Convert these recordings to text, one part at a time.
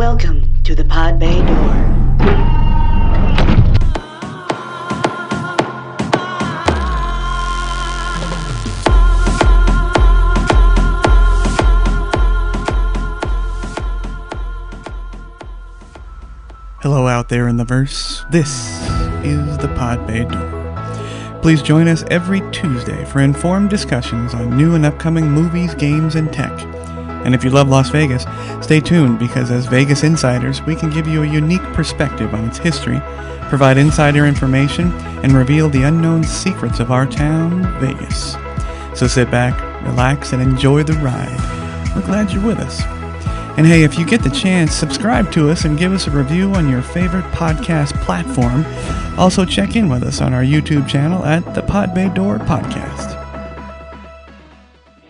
Welcome to the Pod Bay Door. Hello out there in the verse. This is the Pod Bay Door. Please join us every Tuesday for informed discussions on new and upcoming movies, games, and tech. And if you love Las Vegas, stay tuned because as Vegas insiders, we can give you a unique perspective on its history, provide insider information, and reveal the unknown secrets of our town, Vegas. So sit back, relax, and enjoy the ride. We're glad you're with us. And hey, if you get the chance, subscribe to us and give us a review on your favorite podcast platform. Also check in with us on our YouTube channel at the Pod Bay Door Podcast.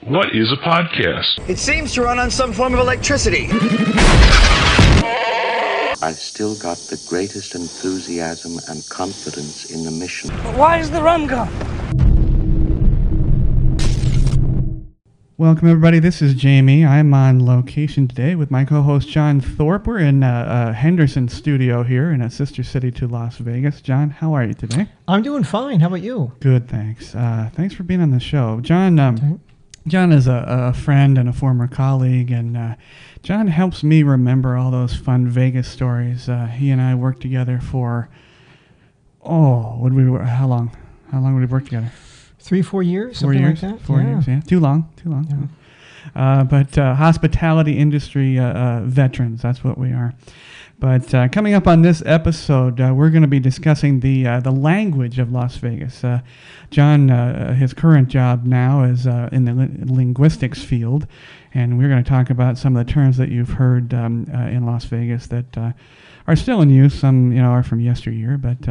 What is a podcast? It seems to run on some form of electricity. I've still got the greatest enthusiasm and confidence in the mission. Why is the rum gone? Welcome, everybody. This is Jamey. I'm on location today with my co-host, John Thorpe. We're in Henderson studio here in a sister city to Las Vegas. John, how are you today? I'm doing fine. How about you? Good, thanks. Thanks for being on the show. John is a friend and a former colleague, and John helps me remember all those fun Vegas stories. He and I worked together for, how long? How long would we work together? 3-4 years, 4 years, like that. 4 years, yeah. Too long. Yeah. But hospitality industry veterans, that's what we are. But coming up on this episode, we're going to be discussing the language of Las Vegas. John, his current job now is in the linguistics field, and we're going to talk about some of the terms that you've heard in Las Vegas that are still in use. Some, are from yesteryear, but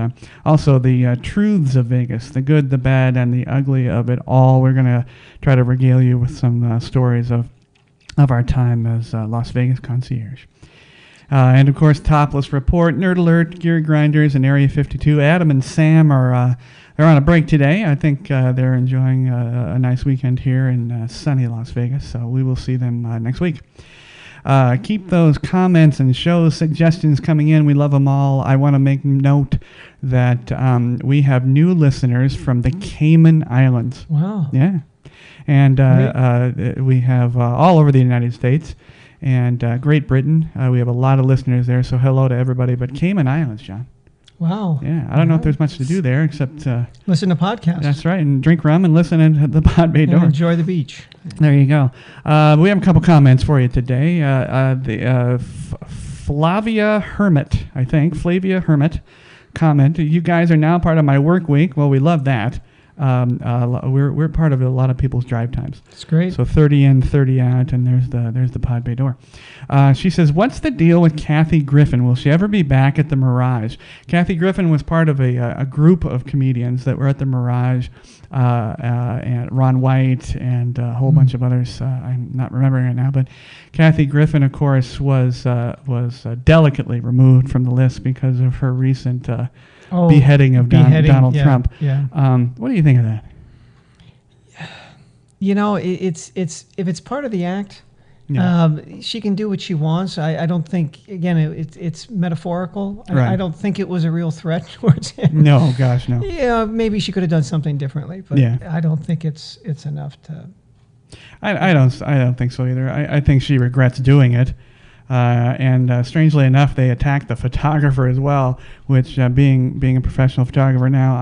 also the truths of Vegas, the good, the bad, and the ugly of it all. We're going to try to regale you with some stories of our time as Las Vegas concierge. And of course, Topless Report, Nerd Alert, Gear Grinders, and Area 52. Adam and Sam are they're on a break today. I think they're enjoying a nice weekend here in sunny Las Vegas, so we will see them next week. Keep those comments and show suggestions coming in. We love them all. I want to make note that we have new listeners from the Cayman Islands. Wow. Yeah. And we have all over the United States and Great Britain. We have a lot of listeners there, so hello to everybody. But Cayman Islands, John. Wow. Yeah, I don't know if there's much to do there except... listen to podcasts. That's right, and drink rum and listen at the Pod Bay Door. And enjoy the beach. There you go. We have a couple comments for you today. Flavia Hermit commented, "You guys are now part of my work week." Well, we love that. We're part of a lot of people's drive times. It's great. So 30 in, 30 out, and there's the Pod Bay Door. She says, "What's the deal with Kathy Griffin? Will she ever be back at the Mirage?" Kathy Griffin was part of a group of comedians that were at the Mirage, and Ron White and a whole bunch of others. I'm not remembering it now, but Kathy Griffin, of course, was delicately removed from the list because of her recent beheading of Donald Trump. Yeah. What do you think of that? It's if it's part of the act, she can do what she wants. I don't think, again, it's metaphorical. Right. I don't think it was a real threat towards him. No, gosh, no. Yeah, maybe she could have done something differently, but I don't think it's enough to. I don't think so either. I think she regrets doing it. And strangely enough, they attacked the photographer as well, which being a professional photographer now,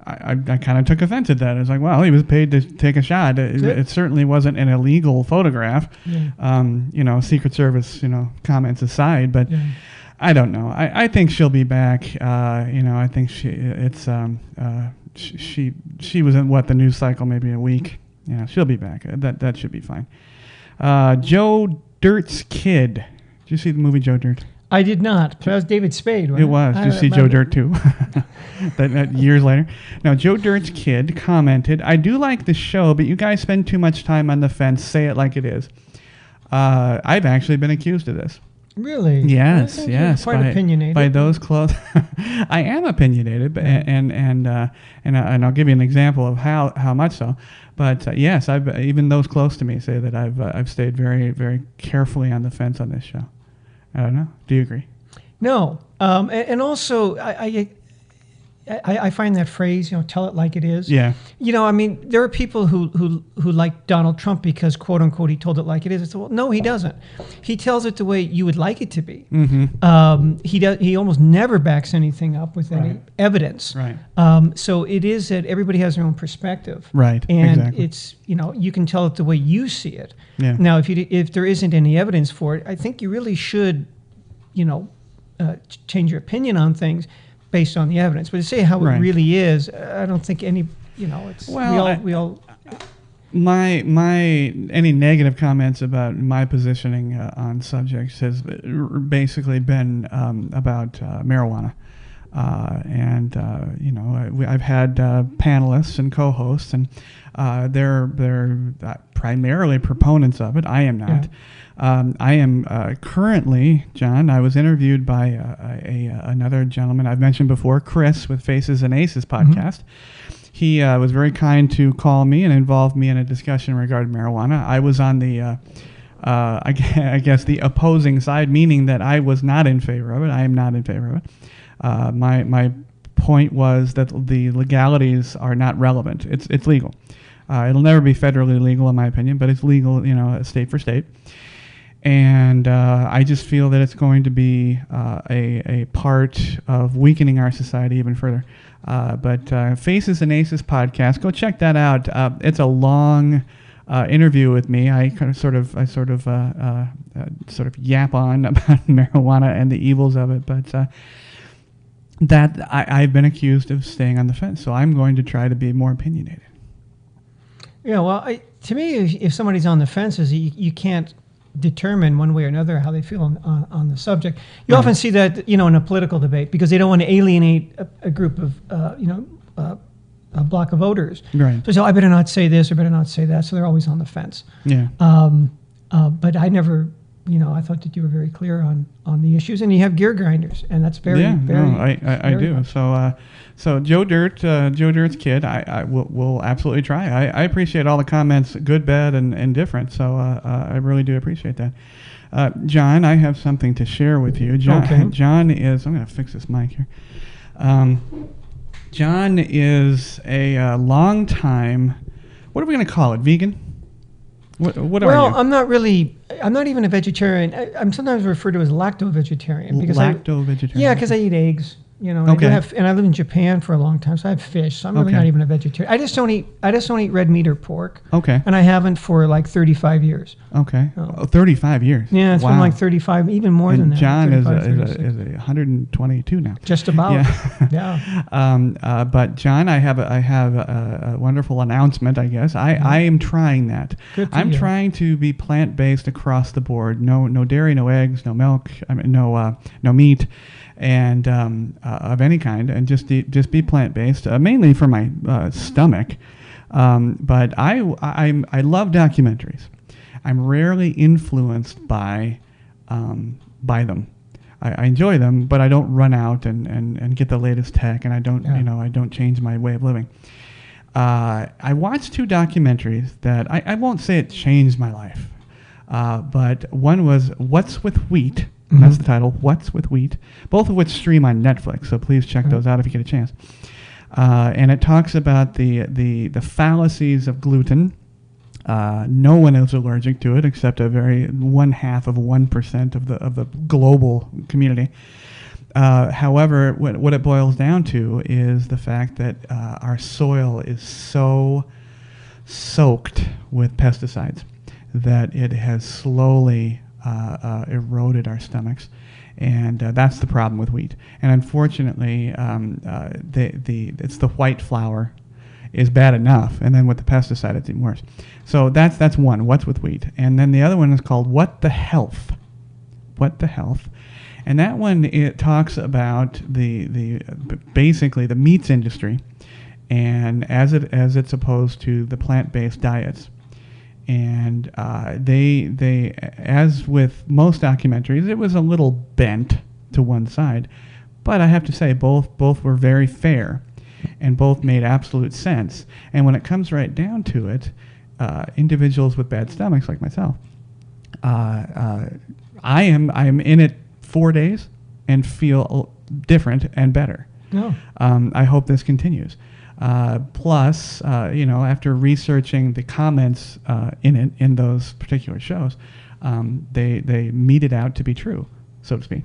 I kind of took offense at that. I was like, well, he was paid to take a shot. It certainly wasn't an illegal photograph. Yeah. Secret Service, comments aside, but I don't know. I think she'll be back. I think she was in the news cycle maybe a week. She'll be back. That should be fine. Joe Dirt's Kid. Did you see the movie Joe Dirt? I did not. That was David Spade, wasn't it? It was. Did you see Joe Dirt too? that years later. Now, Joe Dirt's Kid commented, "I do like the show, but you guys spend too much time on the fence. Say it like it is." I've actually been accused of this. Really? Yes. Quite opinionated. By those close. I am opinionated, and I'll give you an example of how much so. But yes, even those close to me say that I've stayed very, very carefully on the fence on this show. I don't know. Do you agree? No, and also I find that phrase, tell it like it is. Yeah. I mean, there are people who like Donald Trump because, quote unquote, he told it like it is. It's, well, no, he doesn't. He tells it the way you would like it to be. He almost never backs anything up with any evidence. Right. So it is that everybody has their own perspective. Right. And Exactly. it's, you can tell it the way you see it. Yeah. Now, if there isn't any evidence for it, I think you really should, change your opinion on things based on the evidence. But to say how it really is, I don't think any, it's we all. My any negative comments about my positioning on subjects has basically been about marijuana, and I've had panelists and co-hosts, and they're primarily proponents of it. I am not. I am currently, John, I was interviewed by another gentleman I've mentioned before, Chris, with Faces and Aces podcast. He was very kind to call me and involve me in a discussion regarding marijuana. I was on the, I guess, the opposing side, meaning that I was not in favor of it. I am not in favor of it. My point was that the legalities are not relevant. It's legal. It'll never be federally legal, in my opinion, but it's legal, state for state. And I just feel that it's going to be a part of weakening our society even further. But Faces and Aces podcast, go check that out. It's a long interview with me. I sort of yap on about marijuana and the evils of it. But that I've been accused of staying on the fence, so I'm going to try to be more opinionated. Yeah, well, to me, if somebody's on the fences, you can't determine one way or another how they feel on the subject. You often see that, in a political debate because they don't want to alienate a group of, a block of voters. Right. So I better not say this or better not say that. So they're always on the fence. Yeah. But I never, I thought that you were very clear on the issues, and you have gear grinders, and that's very, very. No, I do. Much. So Joe Dirt's kid, I will absolutely try. I appreciate all the comments, good, bad, and different. So I really do appreciate that. John, I have something to share with you. John is. I'm going to fix this mic here. John is a long time. What are we going to call it? Vegan? What are you? Well, I'm not even a vegetarian. I'm sometimes referred to as lacto-vegetarian. Lacto-vegetarian? Yeah, because I eat eggs. Okay. And I live in Japan for a long time, so I have fish. So I'm really not even a vegetarian. I just don't eat red meat or pork. Okay. And I haven't for like 35 years. Okay. 35 years. Yeah, it's been like 35, even more than that. John is 122 now. Just about. Yeah. But John, I have a wonderful announcement. I guess I am trying that. I'm trying to be plant-based across the board. No dairy, no eggs, no milk. No meat. And of any kind, and just be plant-based, mainly for my stomach. But I love documentaries. I'm rarely influenced by them. I enjoy them, but I don't run out and get the latest tech, and I don't I don't change my way of living. I watched 2 documentaries that I won't say it changed my life, but one was What's with Wheat. That's the title, What's with Wheat, both of which stream on Netflix, so please check those out if you get a chance. And it talks about the fallacies of gluten. No one is allergic to it except a very 0.5% of the global community. However, what it boils down to is the fact that our soil is so soaked with pesticides that it has slowly eroded our stomachs, and that's the problem with wheat. And unfortunately, it's the white flour is bad enough, and then with the pesticide, it's even worse. So that's one. What's with wheat? And then the other one is called What the Health? What the Health? And that one, it talks about basically the meats industry, and as it's opposed to the plant-based diets. And they as with most documentaries, it was a little bent to one side, but I have to say both were very fair, and both made absolute sense. And when it comes right down to it, individuals with bad stomachs like myself, I am in it 4 days and feel different and better. No. I hope this continues. Plus, after researching the comments in those particular shows, they mete it out to be true, so to speak.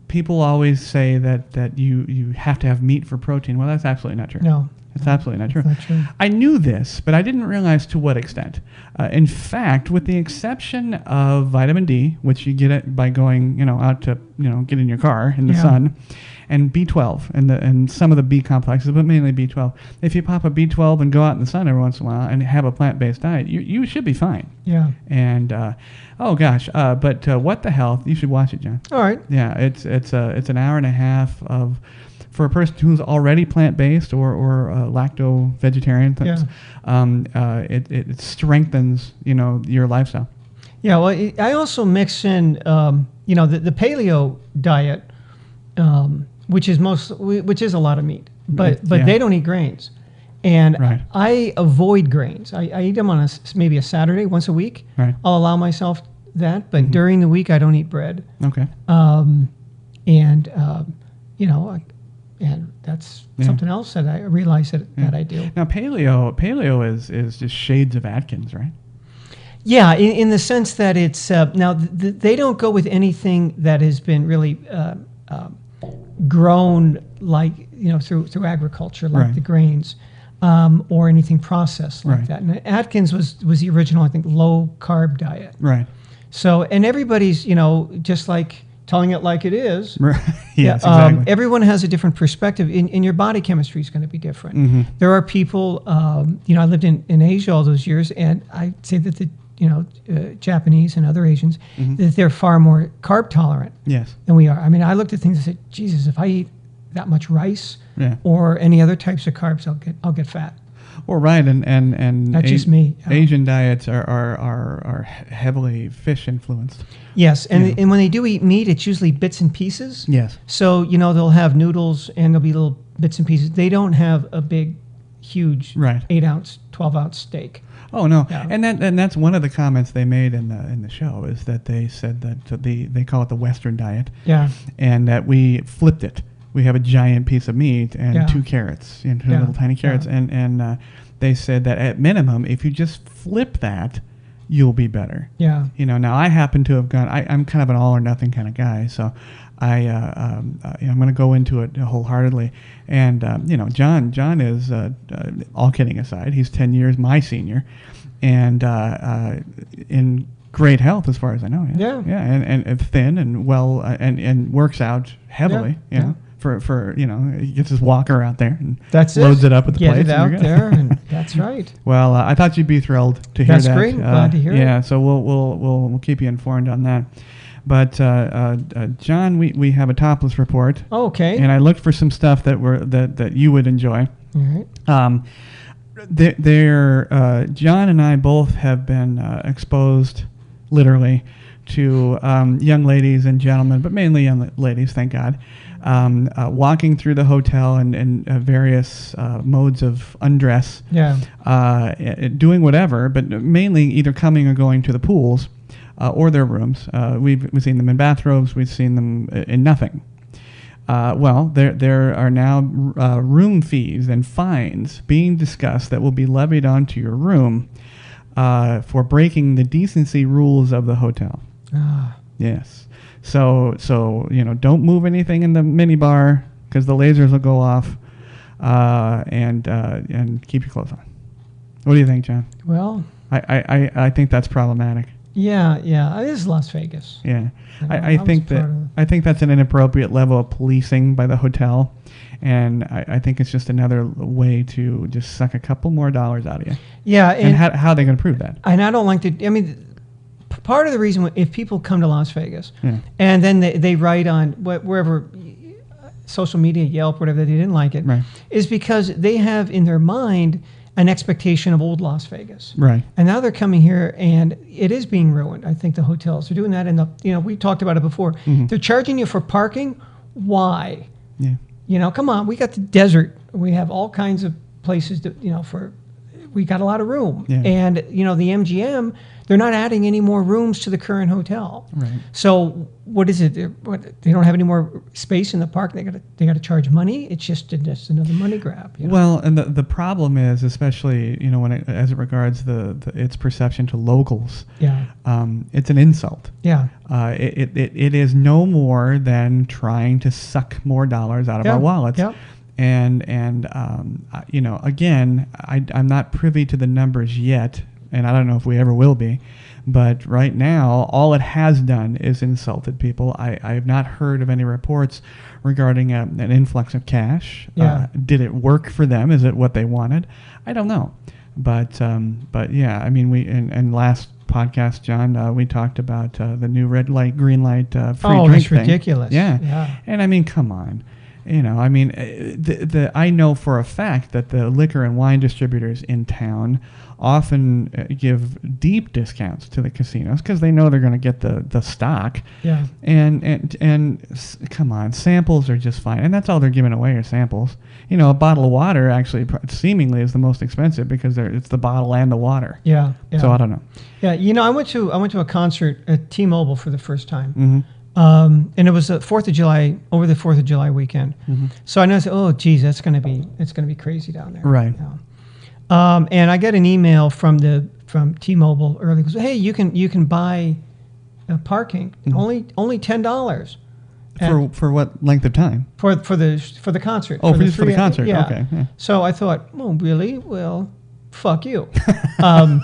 People always say that you have to have meat for protein. Well, that's absolutely not true. No. It's absolutely not true. Not true. I knew this, but I didn't realize to what extent. In fact, with the exception of vitamin D, which you get it by going, out to, get in your car in the sun, and B12 and some of the B complexes, but mainly B12. If you pop a B12 and go out in the sun every once in a while and have a plant-based diet, you should be fine. Yeah. And but what the health? You should watch it, John. All right. Yeah, it's an hour and a half of. For a person who's already plant-based or lacto-vegetarian, it strengthens, your lifestyle. Yeah, well, I also mix in, the paleo diet, which is a lot of meat, but they don't eat grains, and right. I avoid grains. I eat them on maybe a Saturday once a week. Right. I'll allow myself that, but during the week I don't eat bread. Okay. And that's something else that I realize that I do. Now, paleo is just shades of Atkins, right? Yeah, in the sense that it's now they don't go with anything that has been really grown through agriculture, like right. the grains, or anything processed like right. that. And Atkins was the original, I think, low carb diet. Right. So, and everybody's just like telling it like it is. Yes, exactly. Everyone has a different perspective. In your body chemistry is going to be different. Mm-hmm. There are people, I lived in Asia all those years, and I say that the Japanese and other Asians, that they're far more carb tolerant yes. than we are. I mean, I looked at things and said, Jesus, if I eat that much rice or any other types of carbs, I'll get fat. Well, right, and Not just me. Asian diets are heavily fish influenced. Yes, and when they do eat meat, it's usually bits and pieces. Yes. So they'll have noodles and there'll be little bits and pieces. They don't have a big, huge 8-ounce, 12-ounce steak. Oh no, Yeah. and that's one of the comments they made in the show is that they said that they call it the Western diet. Yeah. And that we flipped it. We have a giant piece of meat and 2 carrots, two little tiny carrots, and they said that at minimum, if you just flip that, you'll be better. Yeah. Now I happen to have gone. I'm kind of an all or nothing kind of guy, so I'm going to go into it wholeheartedly. And John is all kidding aside, he's 10 years my senior, and in great health as far as I know. Yeah. And thin and well and works out heavily. Yeah. For he gets his walker out there and loads it up with the Get plates. it out there, and that's right. Well, I thought you'd be thrilled to hear that. That's great. Glad to hear it. Yeah, so we'll keep you informed on that. But John, we have a topless report. Oh, okay. And I looked for some stuff that you would enjoy. All right. John and I both have been exposed, literally, to young ladies and gentlemen, but mainly young ladies, thank God, walking through the hotel and various modes of undress, doing whatever, but mainly either coming or going to the pools or their rooms. We've seen them in bathrobes. We've seen them in nothing. There are now room fees and fines being discussed that will be levied onto your room for breaking the decency rules of the hotel. Yes. So don't move anything in the minibar because the lasers will go off, and keep your clothes on. What do you think, John? Well, I think that's problematic. Yeah. This is Las Vegas. Yeah, I think that's an inappropriate level of policing by the hotel, and I think it's just another way to just suck a couple more dollars out of you. Yeah, and how are they going to prove that? And I don't like to. I mean, part of the reason if people come to Las Vegas and then they write on wherever social media, Yelp, whatever, that they didn't like it, is because they have in their mind an expectation of old Las Vegas. Right. And now they're coming here and it is being ruined. I think the hotels are doing that. And we talked about it before. Mm-hmm. They're charging you for parking. Why? Yeah. Come on. We got the desert. We have all kinds of places we got a lot of room. Yeah. And, the MGM, They're not adding any more rooms to the current hotel. Right. So what is it? They don't have any more space in the park. They got to charge money. It's just another money grab. You know? Well, and the problem is, especially as it regards its perception to locals. Yeah. It's an insult. Yeah. It is no more than trying to suck more dollars out of our wallets. Yeah. And again, I'm not privy to the numbers yet, and I don't know if we ever will be. But right now, all it has done is insulted people. I have not heard of any reports regarding an influx of cash. Yeah. Did it work for them? Is it what they wanted? I don't know. But yeah, I mean, in last podcast, John, we talked about the new red light, green light free drink thing. Oh, that's ridiculous. Yeah. And I mean, come on. I mean, I know for a fact that the liquor and wine distributors in town often give deep discounts to the casinos because they know they're going to get the stock. Yeah. And come on, samples are just fine, and that's all they're giving away are samples. A bottle of water actually seemingly is the most expensive because it's the bottle and the water. Yeah. So I don't know. Yeah. I went to a concert at T-Mobile for the first time. Mm-hmm. And it was the 4th of July, over the 4th of July weekend. Mm-hmm. So I noticed, oh, geez, it's going to be crazy down there. Right. And I got an email from T-Mobile early. It goes, hey, you can buy parking only $10 for what length of time? for the concert. Oh, for the concert. Yeah. Okay. Yeah. So I thought, oh, really? Well, fuck you. I'm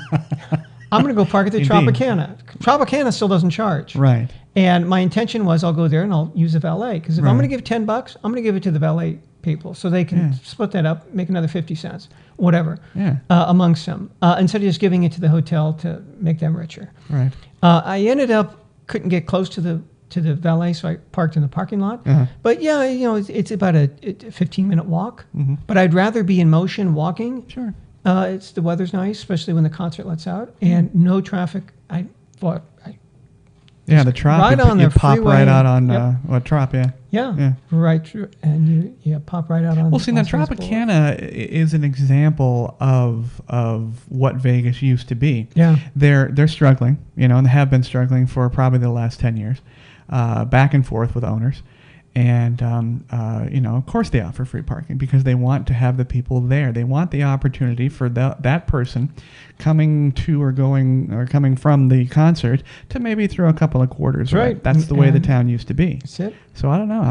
going to go park at the Indeed. Tropicana. Tropicana still doesn't charge. Right. And my intention was I'll go there and I'll use a valet. Because if I'm Right. going to give $10, I'm going to give it to the valet people so they can split that up, make another 50 cents, whatever, amongst them, instead of just giving it to the hotel to make them richer. Right. I ended up, couldn't get close to the valet, so I parked in the parking lot. But yeah, it's about a 15-minute walk. Mm-hmm. But I'd rather be in motion walking. Sure. The weather's nice, especially when the concert lets out, and no traffic. The Trop. right on you the pop freeway. right out on Yep. Trop. Yeah. Yeah, right through, and you pop right out on. Well, see, now on Sunset Boulevard. Tropicana is an example of what Vegas used to be. Yeah. They're struggling, and they have been struggling for probably the last 10 years, back and forth with owners. And, of course they offer free parking because they want to have the people there. They want the opportunity for that person coming to or going or coming from the concert to maybe throw a couple of quarters. Right. That's the way the town used to be. That's it. So I don't know.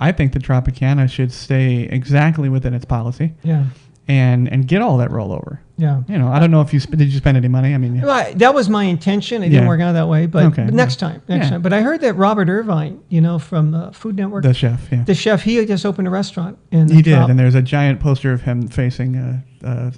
I think the Tropicana should stay exactly within its policy. Yeah. And get all that rollover. Yeah. I don't know if did you spend any money? I mean, Right. That was my intention. It didn't work out that way, but next time. But I heard that Robert Irvine, from Food Network, the chef, the chef, he just opened a restaurant He did, and there's a giant poster of him facing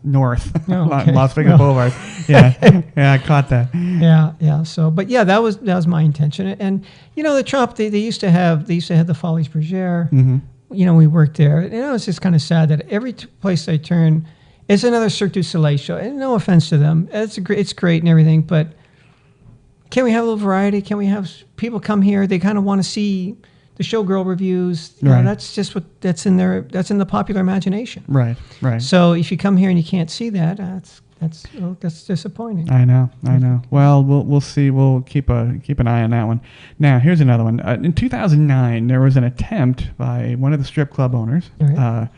north, okay. Las Vegas Boulevard. Yeah, I caught that. Yeah. So, but yeah, that was my intention. And the Trop, they used to have the Folies Bergère. Mm-hmm. We worked there, and it was just kind of sad that every place I turn, it's another Cirque du Soleil show. And no offense to them, it's great and everything, but can we have a little variety? Can we have people come here? They kind of want to see the showgirl reviews. Right. That's just that's in the popular imagination. Right. So if you come here and you can't see that, that's disappointing. I know. Well, we'll see. We'll keep an eye on that one. Now, here's another one. In 2009, there was an attempt by one of the strip club owners, Right.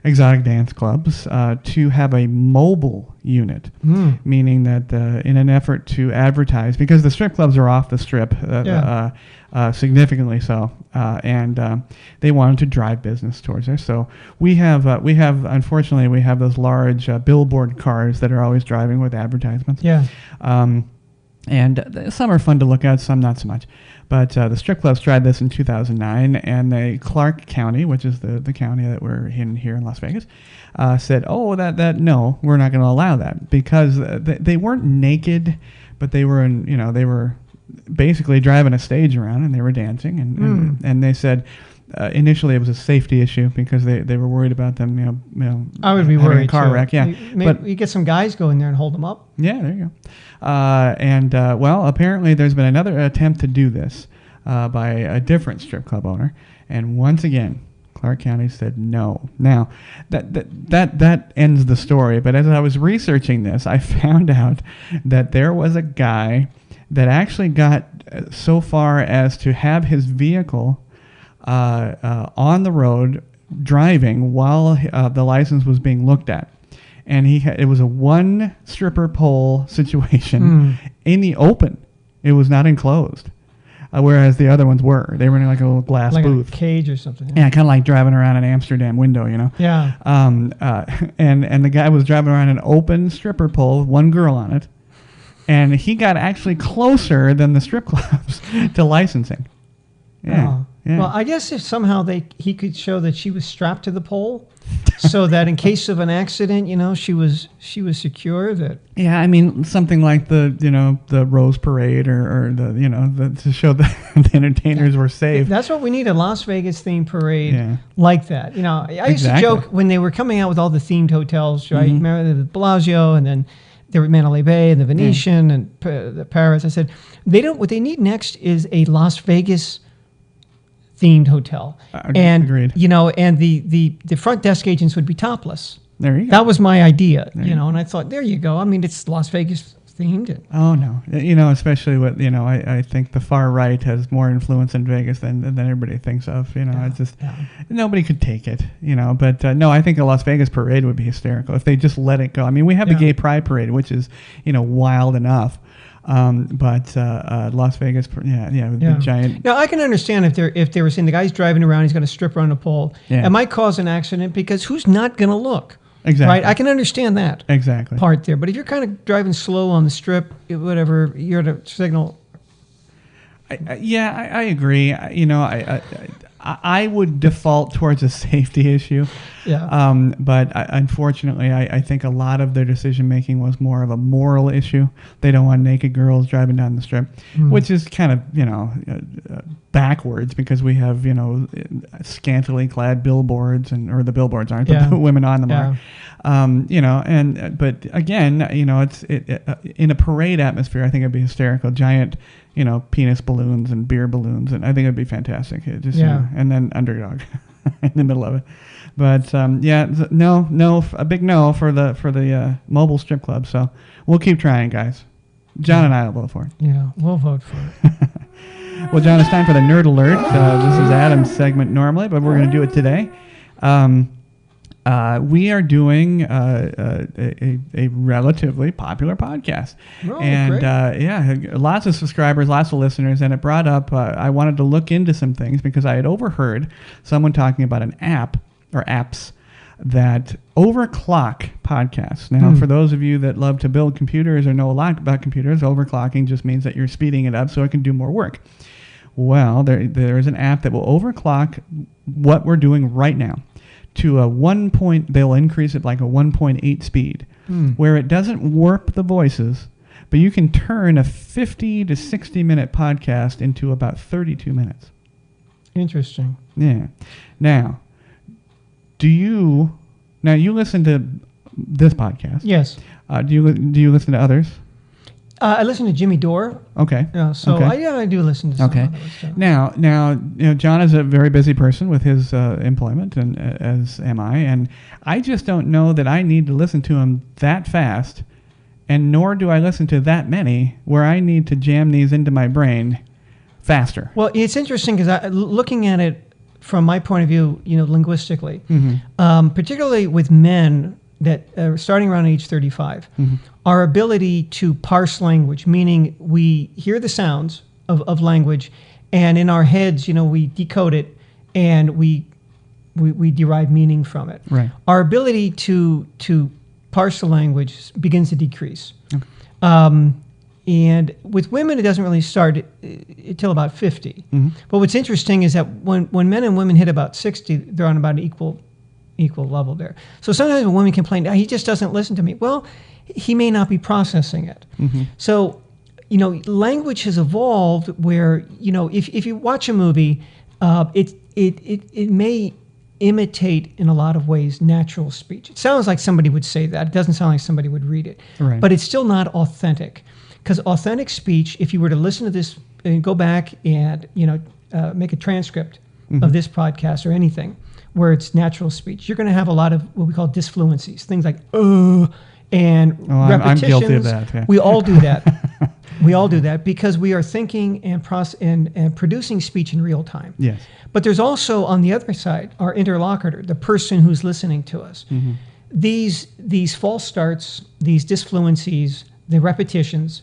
Exotic dance clubs, to have a mobile unit, meaning that in an effort to advertise, because the strip clubs are off the strip, significantly so, and they wanted to drive business towards there. So we have unfortunately we have those large billboard cars that are always driving with advertisements. Yeah. And some are fun to look at, some not so much. But the strip clubs tried this in 2009, and the Clark County, which is the county that we're in here in Las Vegas, said, "Oh, no, we're not going to allow that," because they weren't naked, but they were they were basically driving a stage around and they were dancing, and they said. Initially, it was a safety issue because they were worried about them. I would be having worried a car too. wreck. Yeah, But you get some guys go in there and hold them up. Yeah, there you go. Well, apparently there's been another attempt to do this by a different strip club owner, and once again, Clark County said no. Now, that ends the story. But as I was researching this, I found out that there was a guy that actually got so far as to have his vehicle on the road driving while the license was being looked at. And it was a one stripper pole situation in the open. It was not enclosed. Whereas the other ones were. They were in like a little glass booth. Like a cage or something. Yeah, kind of like driving around an Amsterdam window, you know? Yeah. And the guy was driving around an open stripper pole with one girl on it. And he got actually closer than the strip clubs to licensing. Yeah. Oh. Yeah. Well, I guess if somehow he could show that she was strapped to the pole, so that in case of an accident, she was secure. That yeah, I mean something like the Rose Parade or to show that the entertainers were safe. That's what we need, a Las Vegas themed parade like that. I used to joke when they were coming out with all the themed hotels, right? Remember the Bellagio, and then there were Mandalay Bay and the Venetian and the Paris. I said what they need next is a Las Vegas themed hotel. And agreed. And the front desk agents would be topless. There you go. That was my idea, and I thought, there you go. I mean, it's Las Vegas themed. Oh no, especially with I think the far right has more influence in Vegas than everybody thinks of. It's just nobody could take it. But no, I think a Las Vegas parade would be hysterical if they just let it go. I mean, we have the Gay Pride Parade, which is wild enough. But Las Vegas, the giant. Now I can understand if they were saying the guy's driving around, he's got a stripper on a pole. Yeah. It might cause an accident because who's not going to look? Exactly. Right. I can understand that part there. But if you're kind of driving slow on the strip, whatever, you're at a signal. I agree. I would default towards a safety issue. Yeah. But unfortunately, I think a lot of their decision making was more of a moral issue. They don't want naked girls driving down the strip, which is kind of backwards because we have scantily clad billboards or the billboards aren't, but the women on them are. But again, it's in a parade atmosphere. I think it'd be hysterical. Giant, penis balloons and beer balloons, and I think it'd be fantastic. And then underdog in the middle of it. But a big no for the mobile strip club. So we'll keep trying, guys. John and I will vote for it. Yeah, we'll vote for it. Well, John, it's time for the Nerd Alert. This is Adam's segment normally, but we're going to do it today. We are doing a relatively popular podcast. Great. Lots of subscribers, lots of listeners, and it brought up, I wanted to look into some things because I had overheard someone talking about an app or apps that overclock podcasts. Now, for those of you that love to build computers or know a lot about computers, overclocking just means that you're speeding it up so it can do more work. Well, there is an app that will overclock what we're doing right now to they'll increase it like a 1.8 speed, where it doesn't warp the voices, but you can turn a 50 to 60 minute podcast into about 32 minutes. Interesting. Yeah. Now, you listen to this podcast? Yes. Do you listen to others? I listen to Jimmy Dore. Okay. I do listen to some Okay. others, so. Now, John is a very busy person with his employment, and as am I, and I just don't know that I need to listen to him that fast, and nor do I listen to that many where I need to jam these into my brain faster. Well, it's interesting because looking at it from my point of view, linguistically, particularly with men that are starting around age 35, our ability to parse language, meaning we hear the sounds of language, and in our heads, we decode it and we derive meaning from it. Right. Our ability to parse the language begins to decrease. Okay. And with women, it doesn't really start until about 50. But what's interesting is that when men and women hit about 60, they're on about an equal level there. So sometimes when women complain, he just doesn't listen to me. Well, he may not be processing it. So, language has evolved where, if you watch a movie, it may imitate in a lot of ways natural speech. It sounds like somebody would say that. It doesn't sound like somebody would read it. Right. But it's still not authentic. Because authentic speech, if you were to listen to this and go back and make a transcript of this podcast or anything, where it's natural speech. You're going to have a lot of what we call disfluencies, things like and repetitions. I'm guilty of that. Yeah. We all do that. We all do that because we are thinking and producing speech in real time. Yes. But there's also, on the other side, our interlocutor, the person who's listening to us. Mm-hmm. These false starts, these disfluencies, the repetitions,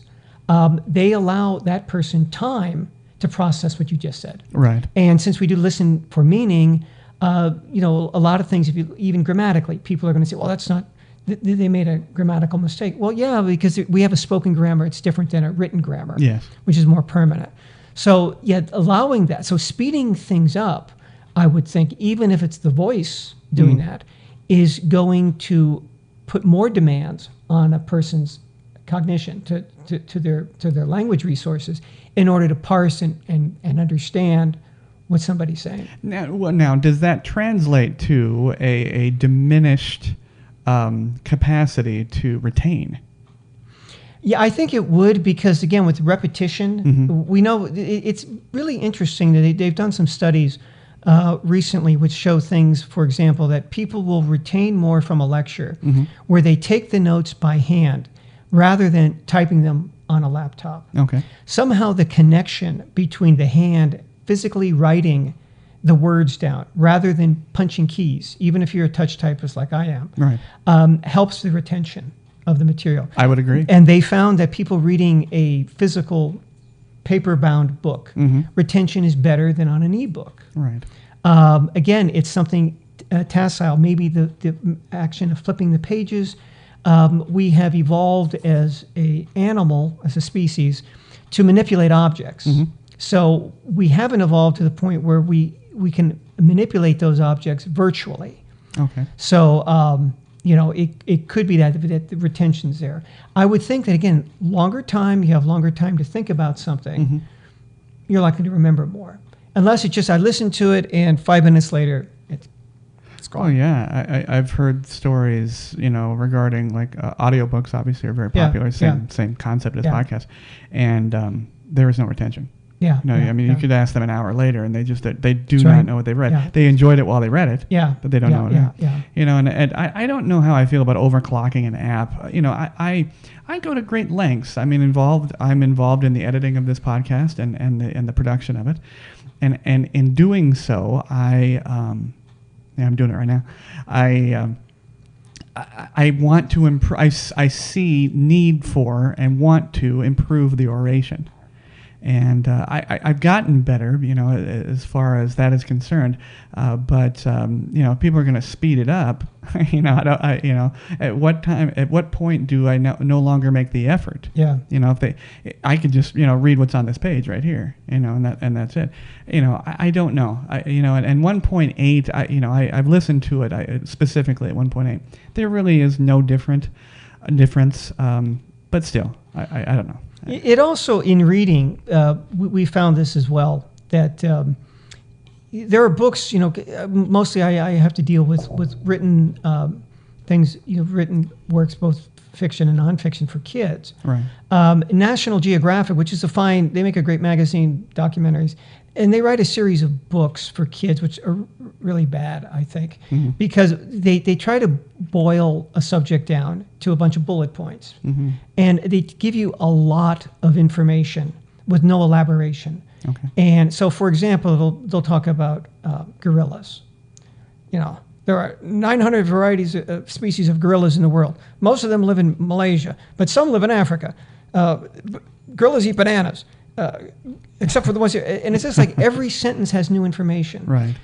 they allow that person time to process what you just said. Right. And since we do listen for meaning, a lot of things, even grammatically, people are going to say, well, that's not, they made a grammatical mistake. Well, yeah, because we have a spoken grammar. It's different than a written grammar, yes, which is more permanent. So, yeah, allowing that. So speeding things up, I would think, even if it's the voice doing that, is going to put more demands on a person's cognition, to their language resources, in order to parse and understand what somebody's saying. Now, does that translate to a diminished capacity to retain? Yeah, I think it would, because again, with repetition, we know it's really interesting that they've done some studies recently which show things, for example, that people will retain more from a lecture where they take the notes by hand rather than typing them on a laptop. Okay. Somehow the connection between the hand physically writing the words down rather than punching keys, even if you're a touch typist like I am, right, helps the retention of the material. I would agree. And they found that people reading a physical paper-bound book, retention is better than on an e-book. Right. Again, it's something tactile, maybe the action of flipping the pages. We have evolved as a species, to manipulate objects. So we haven't evolved to the point where we can manipulate those objects virtually. Okay. So, it could be that the retention's there. I would think that, again, longer time, you have longer time to think about something, you're likely to remember more. Unless it's just, I listened to it and 5 minutes later, it's gone. Oh, yeah. I've heard stories, regarding like audiobooks obviously are very popular, same concept as podcasts. And there is no retention. Yeah. No, you could ask them an hour later, and they do not know what they've read. Yeah. They enjoyed it while they read it. Yeah. But they don't know it. Yeah. And I don't know how I feel about overclocking an app. I go to great lengths. I'm involved in the editing of this podcast and the production of it, and in doing so, I'm doing it right now. I want to improve. I see need for and want to improve the oration. And I've gotten better, as far as that is concerned. But people are going to speed it up. At what point do I no longer make the effort? Yeah. I could just read what's on this page right here, and that's it. I don't know. And 1.8, I've listened to it specifically at 1.8. There really is no difference. But still, I don't know. It also, in reading, we found this as well, that there are books, mostly I have to deal with written things, written works, both fiction and nonfiction for kids. Right. National Geographic, which is they make a great magazine, documentaries, and they write a series of books for kids, which are really bad, I think, because they try to boil a subject down to a bunch of bullet points. And they give you a lot of information with no elaboration. Okay. And so, for example, they'll talk about gorillas. There are 900 varieties of species of gorillas in the world. Most of them live in Malaysia, but some live in Africa. Gorillas eat bananas. Except for the ones here. And it's just like every sentence has new information. Right.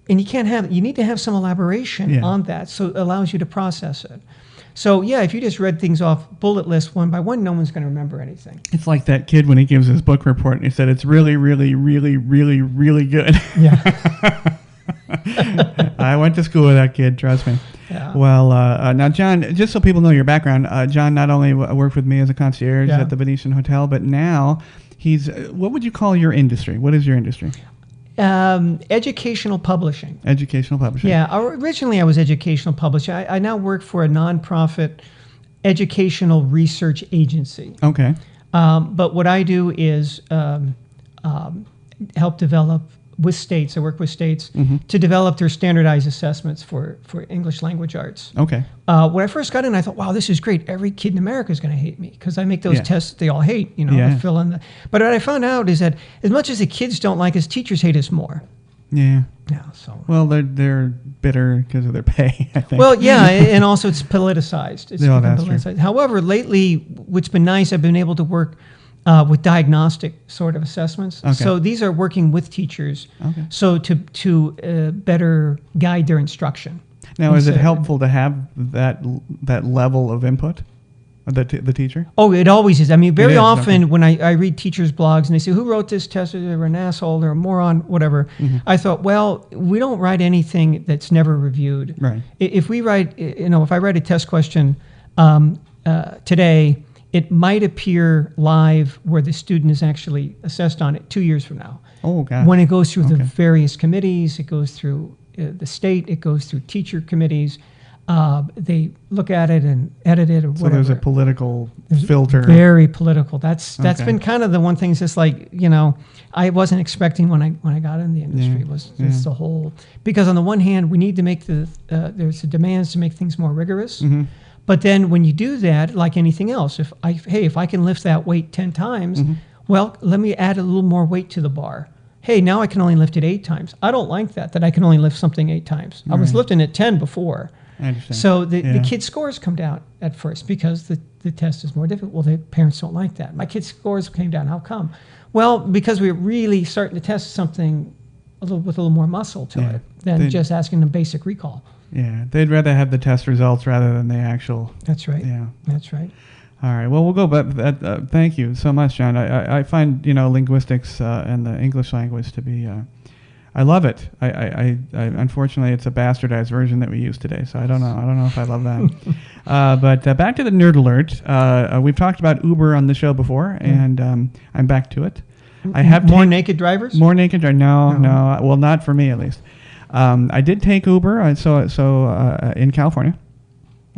And you need to have some elaboration on that, so it allows you to process it. So, if you just read things off bullet list one by one, no one's going to remember anything. It's like that kid when he gives his book report and he said, it's really, really, really, really, really good. Yeah. I went to school with that kid, trust me. Yeah. Well, now, John, just so people know your background, John not only worked with me as a concierge at the Venetian Hotel, but now he's, what would you call your industry? What is your industry? Educational publishing. Educational publishing. Yeah. Originally, I was educational publisher. I now work for a nonprofit educational research agency. Okay. But what I do is help develop with states. I work with states Mm-hmm. to develop their standardized assessments for English language arts. Okay. When I first got in, I thought, wow, this is great. Every kid in America is going to hate me because I make those tests they all hate, Yeah. to fill in the. But what I found out is that as much as the kids don't like us, teachers hate us more. Yeah. Yeah. So. Well, they're bitter because of their pay, I think. Well, yeah, and also it's politicized. It's No, become that's true. politicized. However, lately, what's been nice, I've been able to work with diagnostic sort of assessments. Okay. So these are working with teachers, Okay. so to better guide their instruction. Now, is it Instead- helpful to have that level of input, the teacher? Oh, it always is. I mean, very is, often okay. when I read teachers' blogs and they say, who wrote this test? They were an asshole, they're a moron, whatever. Mm-hmm. I thought, well, we don't write anything that's never reviewed. Right. If we write, if I write a test question today, it might appear live where the student is actually assessed on it 2 years from now. Oh, God. When it goes through the Okay. various committees, it goes through the state, it goes through teacher committees. They look at it and edit it or So whatever. there's a political filter. Very political. That's Okay. been kind of the one thing. It's just like, I wasn't expecting when I got in the industry was just the whole, because on the one hand we need to make there's the demands to make things more rigorous. Mm-hmm. But then when you do that, like anything else, if I can lift that weight 10 times, Mm-hmm. well, let me add a little more weight to the bar. Hey, now I can only lift it 8 times. I don't like that I can only lift something 8 times. I was lifting it 10 before. I understand. So the Yeah. kids' scores come down at first because the test is more difficult. Well, the parents don't like that. My kids' scores came down. How come? Well, because we're really starting to test something with a little more muscle to Yeah. it than They- just asking a basic recall. Yeah, they'd rather have the test results rather than the actual. That's right. Yeah. That's right. All right. Well, we'll go back. Thank you so much, John. I find linguistics and the English language to be. I love it. I unfortunately it's a bastardized version that we use today, so I don't know if I love that. But back to the nerd alert. We've talked about Uber on the show before, and I'm back to it. I have more naked drivers. more naked. No. Well, not for me at least. I did take Uber. In California.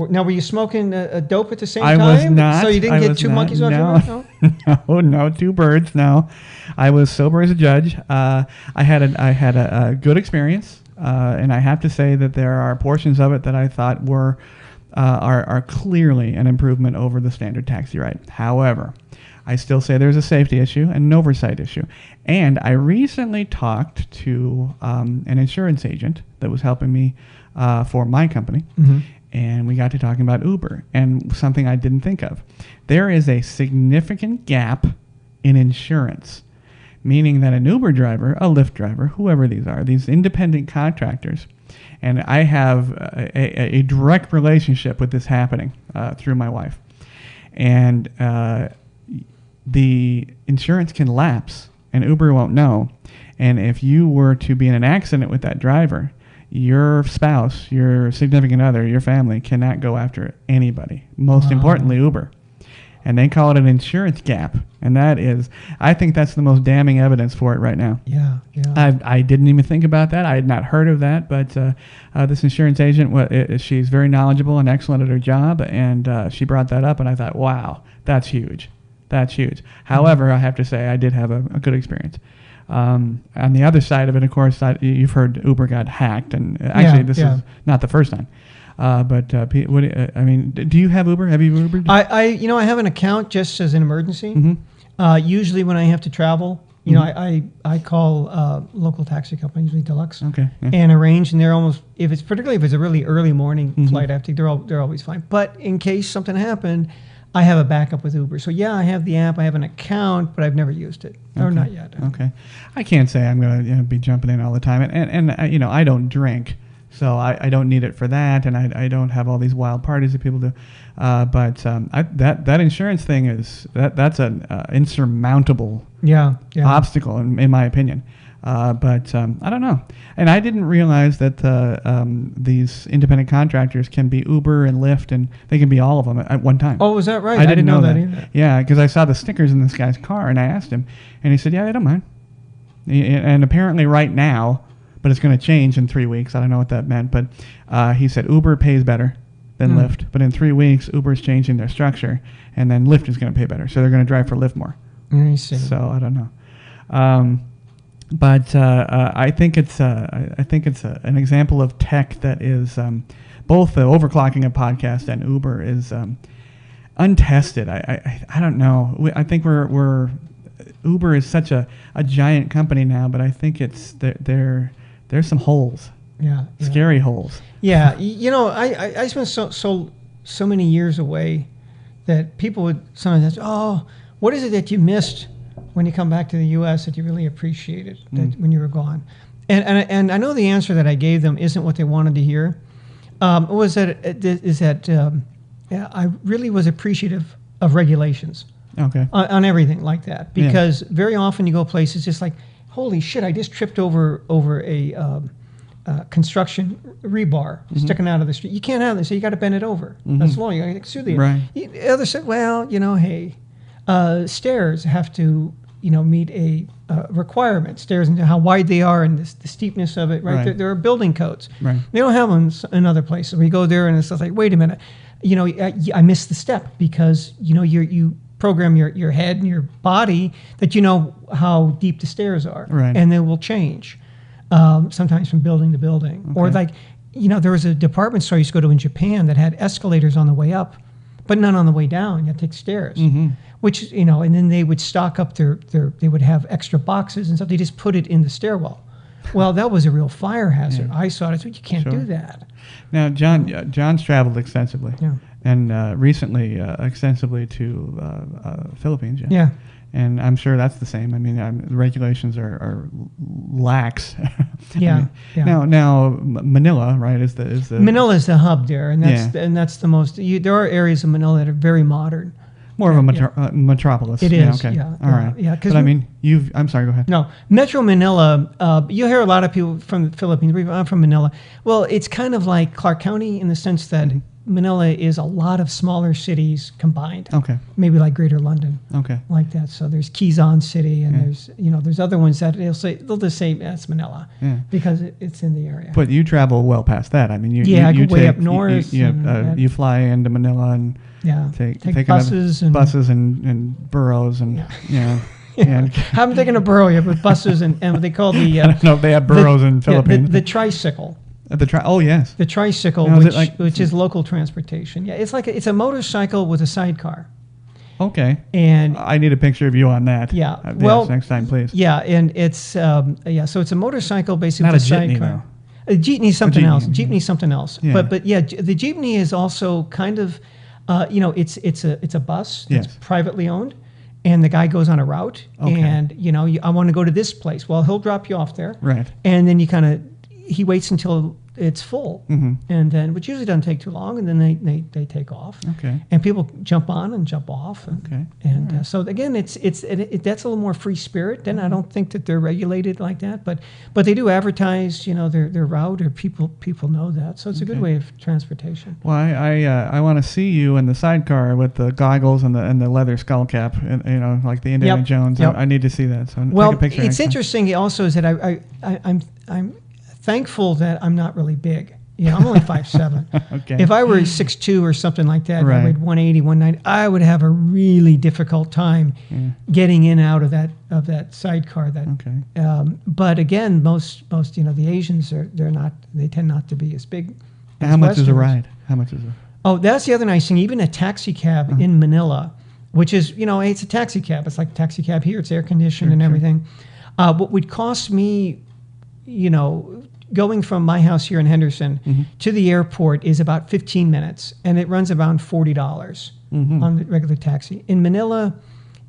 Now, were you smoking a dope at the same I time? was not. So you didn't I get was 2 not. monkeys off No. your back? No? No, 2 birds. No, I was sober as a judge. I had a good experience, and I have to say that there are portions of it that I thought are clearly an improvement over the standard taxi ride. However, I still say there's a safety issue and an oversight issue. And I recently talked to an insurance agent that was helping me for my company. Mm-hmm. And we got to talking about Uber and something I didn't think of. There is a significant gap in insurance, meaning that an Uber driver, a Lyft driver, whoever these are, these independent contractors, and I have a direct relationship with this happening through my wife. And the insurance can lapse and Uber won't know. And if you were to be in an accident with that driver, your spouse, your significant other, your family cannot go after anybody. Most importantly, Uber. And they call it an insurance gap. And I think that's the most damning evidence for it right now. Yeah. I didn't even think about that. I had not heard of that. But this insurance agent, she's very knowledgeable and excellent at her job. And she brought that up. And I thought, wow, that's huge. That's huge. However, I have to say I did have a good experience. On the other side of it, of course, you've heard Uber got hacked, and actually, this is not the first time. Do you have Uber? Have you Ubered? I have an account just as an emergency. Mm-hmm. Usually, when I have to travel, I call local taxi company, usually Deluxe, Okay. Yeah. and arrange. And they're almost particularly if it's a really early morning Mm-hmm. flight, I have to. They're always fine. But in case something happened, I have a backup with Uber. So I have the app, I have an account, but I've never used it, or not yet. Okay. I can't say I'm going to be jumping in all the time, and I don't drink, so I don't need it for that, and I don't have all these wild parties that people do. But that insurance thing that's an insurmountable obstacle in my opinion. But I don't know. And I didn't realize that these independent contractors can be Uber and Lyft, and they can be all of them at one time. Oh, is that right? I didn't know that either. Yeah, because I saw the stickers in this guy's car, and I asked him, and he said, yeah, they don't mind. And apparently right now, but it's going to change in 3 weeks. I don't know what that meant, but he said Uber pays better than Lyft. But in 3 weeks, Uber's changing their structure, and then Lyft is going to pay better. So they're going to drive for Lyft more. I see. So I don't know. But I think it's an example of tech that is both the overclocking of podcast and Uber is untested. I don't know. I think we're Uber is such a giant company now, but I think it's there's some holes. Yeah. Scary holes. Yeah. I spent so many years away that people would sometimes ask, oh, what is it that you missed when you come back to the U.S. that you really appreciated when you were gone? And I know the answer that I gave them isn't what they wanted to hear. Was that I really was appreciative of regulations. Okay. On everything like that, because very often you go places just like, holy shit, I just tripped over a construction rebar sticking out of the street. You can't have this, so you got to bend it over. That's law. You got to sue the right. The other said, well, hey, stairs have to meet a requirement. Stairs and how wide they are and the steepness of it. Right. There are building codes. Right. They don't have them in other places. We go there and it's like, wait a minute, I missed the step because you program your head and your body that you know how deep the stairs are, right. and they will change sometimes from building to building. Okay. Or like, there was a department store I used to go to in Japan that had escalators on the way up, but none on the way down. You had to take stairs, which, and then they would stock up they would have extra boxes and stuff. They just put it in the stairwell. Well, that was a real fire hazard. Yeah. I saw it. You can't do that. Now, John's traveled extensively. Yeah. And recently, extensively to Philippines. Yeah. And I'm sure that's the same. I mean, the regulations are lax. Yeah. Now Manila, right, is the Manila is the hub there, and that's the most. There are areas of Manila that are very modern. More of a metropolis. It is. Okay. Yeah. All right. Yeah. But I mean, I'm sorry. Go ahead. No, Metro Manila. You hear a lot of people from the Philippines. I'm from Manila. Well, it's kind of like Clark County in the sense that Manila is a lot of smaller cities combined. Okay. Maybe like Greater London. Okay. Like that. So there's Quezon City, and there's other ones that they'll just say that's Manila because it's in the area. But you travel well past that. I mean, you go way up north. You fly into Manila and take buses and boroughs and I haven't taken a borough yet, but buses and what they call the. I don't know if they have boroughs in Philippines. The tricycle. Yes. The tricycle, now, which is local transportation. Yeah, it's a motorcycle with a sidecar. Okay. And I need a picture of you on that. Yeah. Next time, please. Yeah, and it's so it's a motorcycle basically with a sidecar. Though. A jeepney is something else. Jeepney is something else. Yeah. But the jeepney is also kind of, it's a bus that's privately owned, and the guy goes on a route, and I want to go to this place. Well, he'll drop you off there, right? And then he waits until it's full, and then which usually doesn't take too long, and then they take off. Okay. And people jump on and jump off. And right. So again, that's a little more free spirit. Then I don't think that they're regulated like that, but they do advertise, their route, or people know that. So it's a good way of transportation. Well, I want to see you in the sidecar with the goggles and the leather skull cap, and like the Indiana Jones. Yep. I need to see that. So take a picture. It's interesting also is that I'm thankful that I'm not really big. I'm only 5'7". Okay. If I were 6'2" or something like that, right. I weighed 180, 190, I would have a really difficult time getting in and out of that sidecar. But again, most the Asians they tend not to be as big. How much is a ride? How much is it? Oh, that's the other nice thing. Even a taxi cab in Manila, which is it's a taxi cab. It's like a taxi cab here. It's air conditioned and everything. What would cost me, going from my house here in Henderson to the airport is about 15 minutes, and it runs around $40 on the regular taxi. In Manila,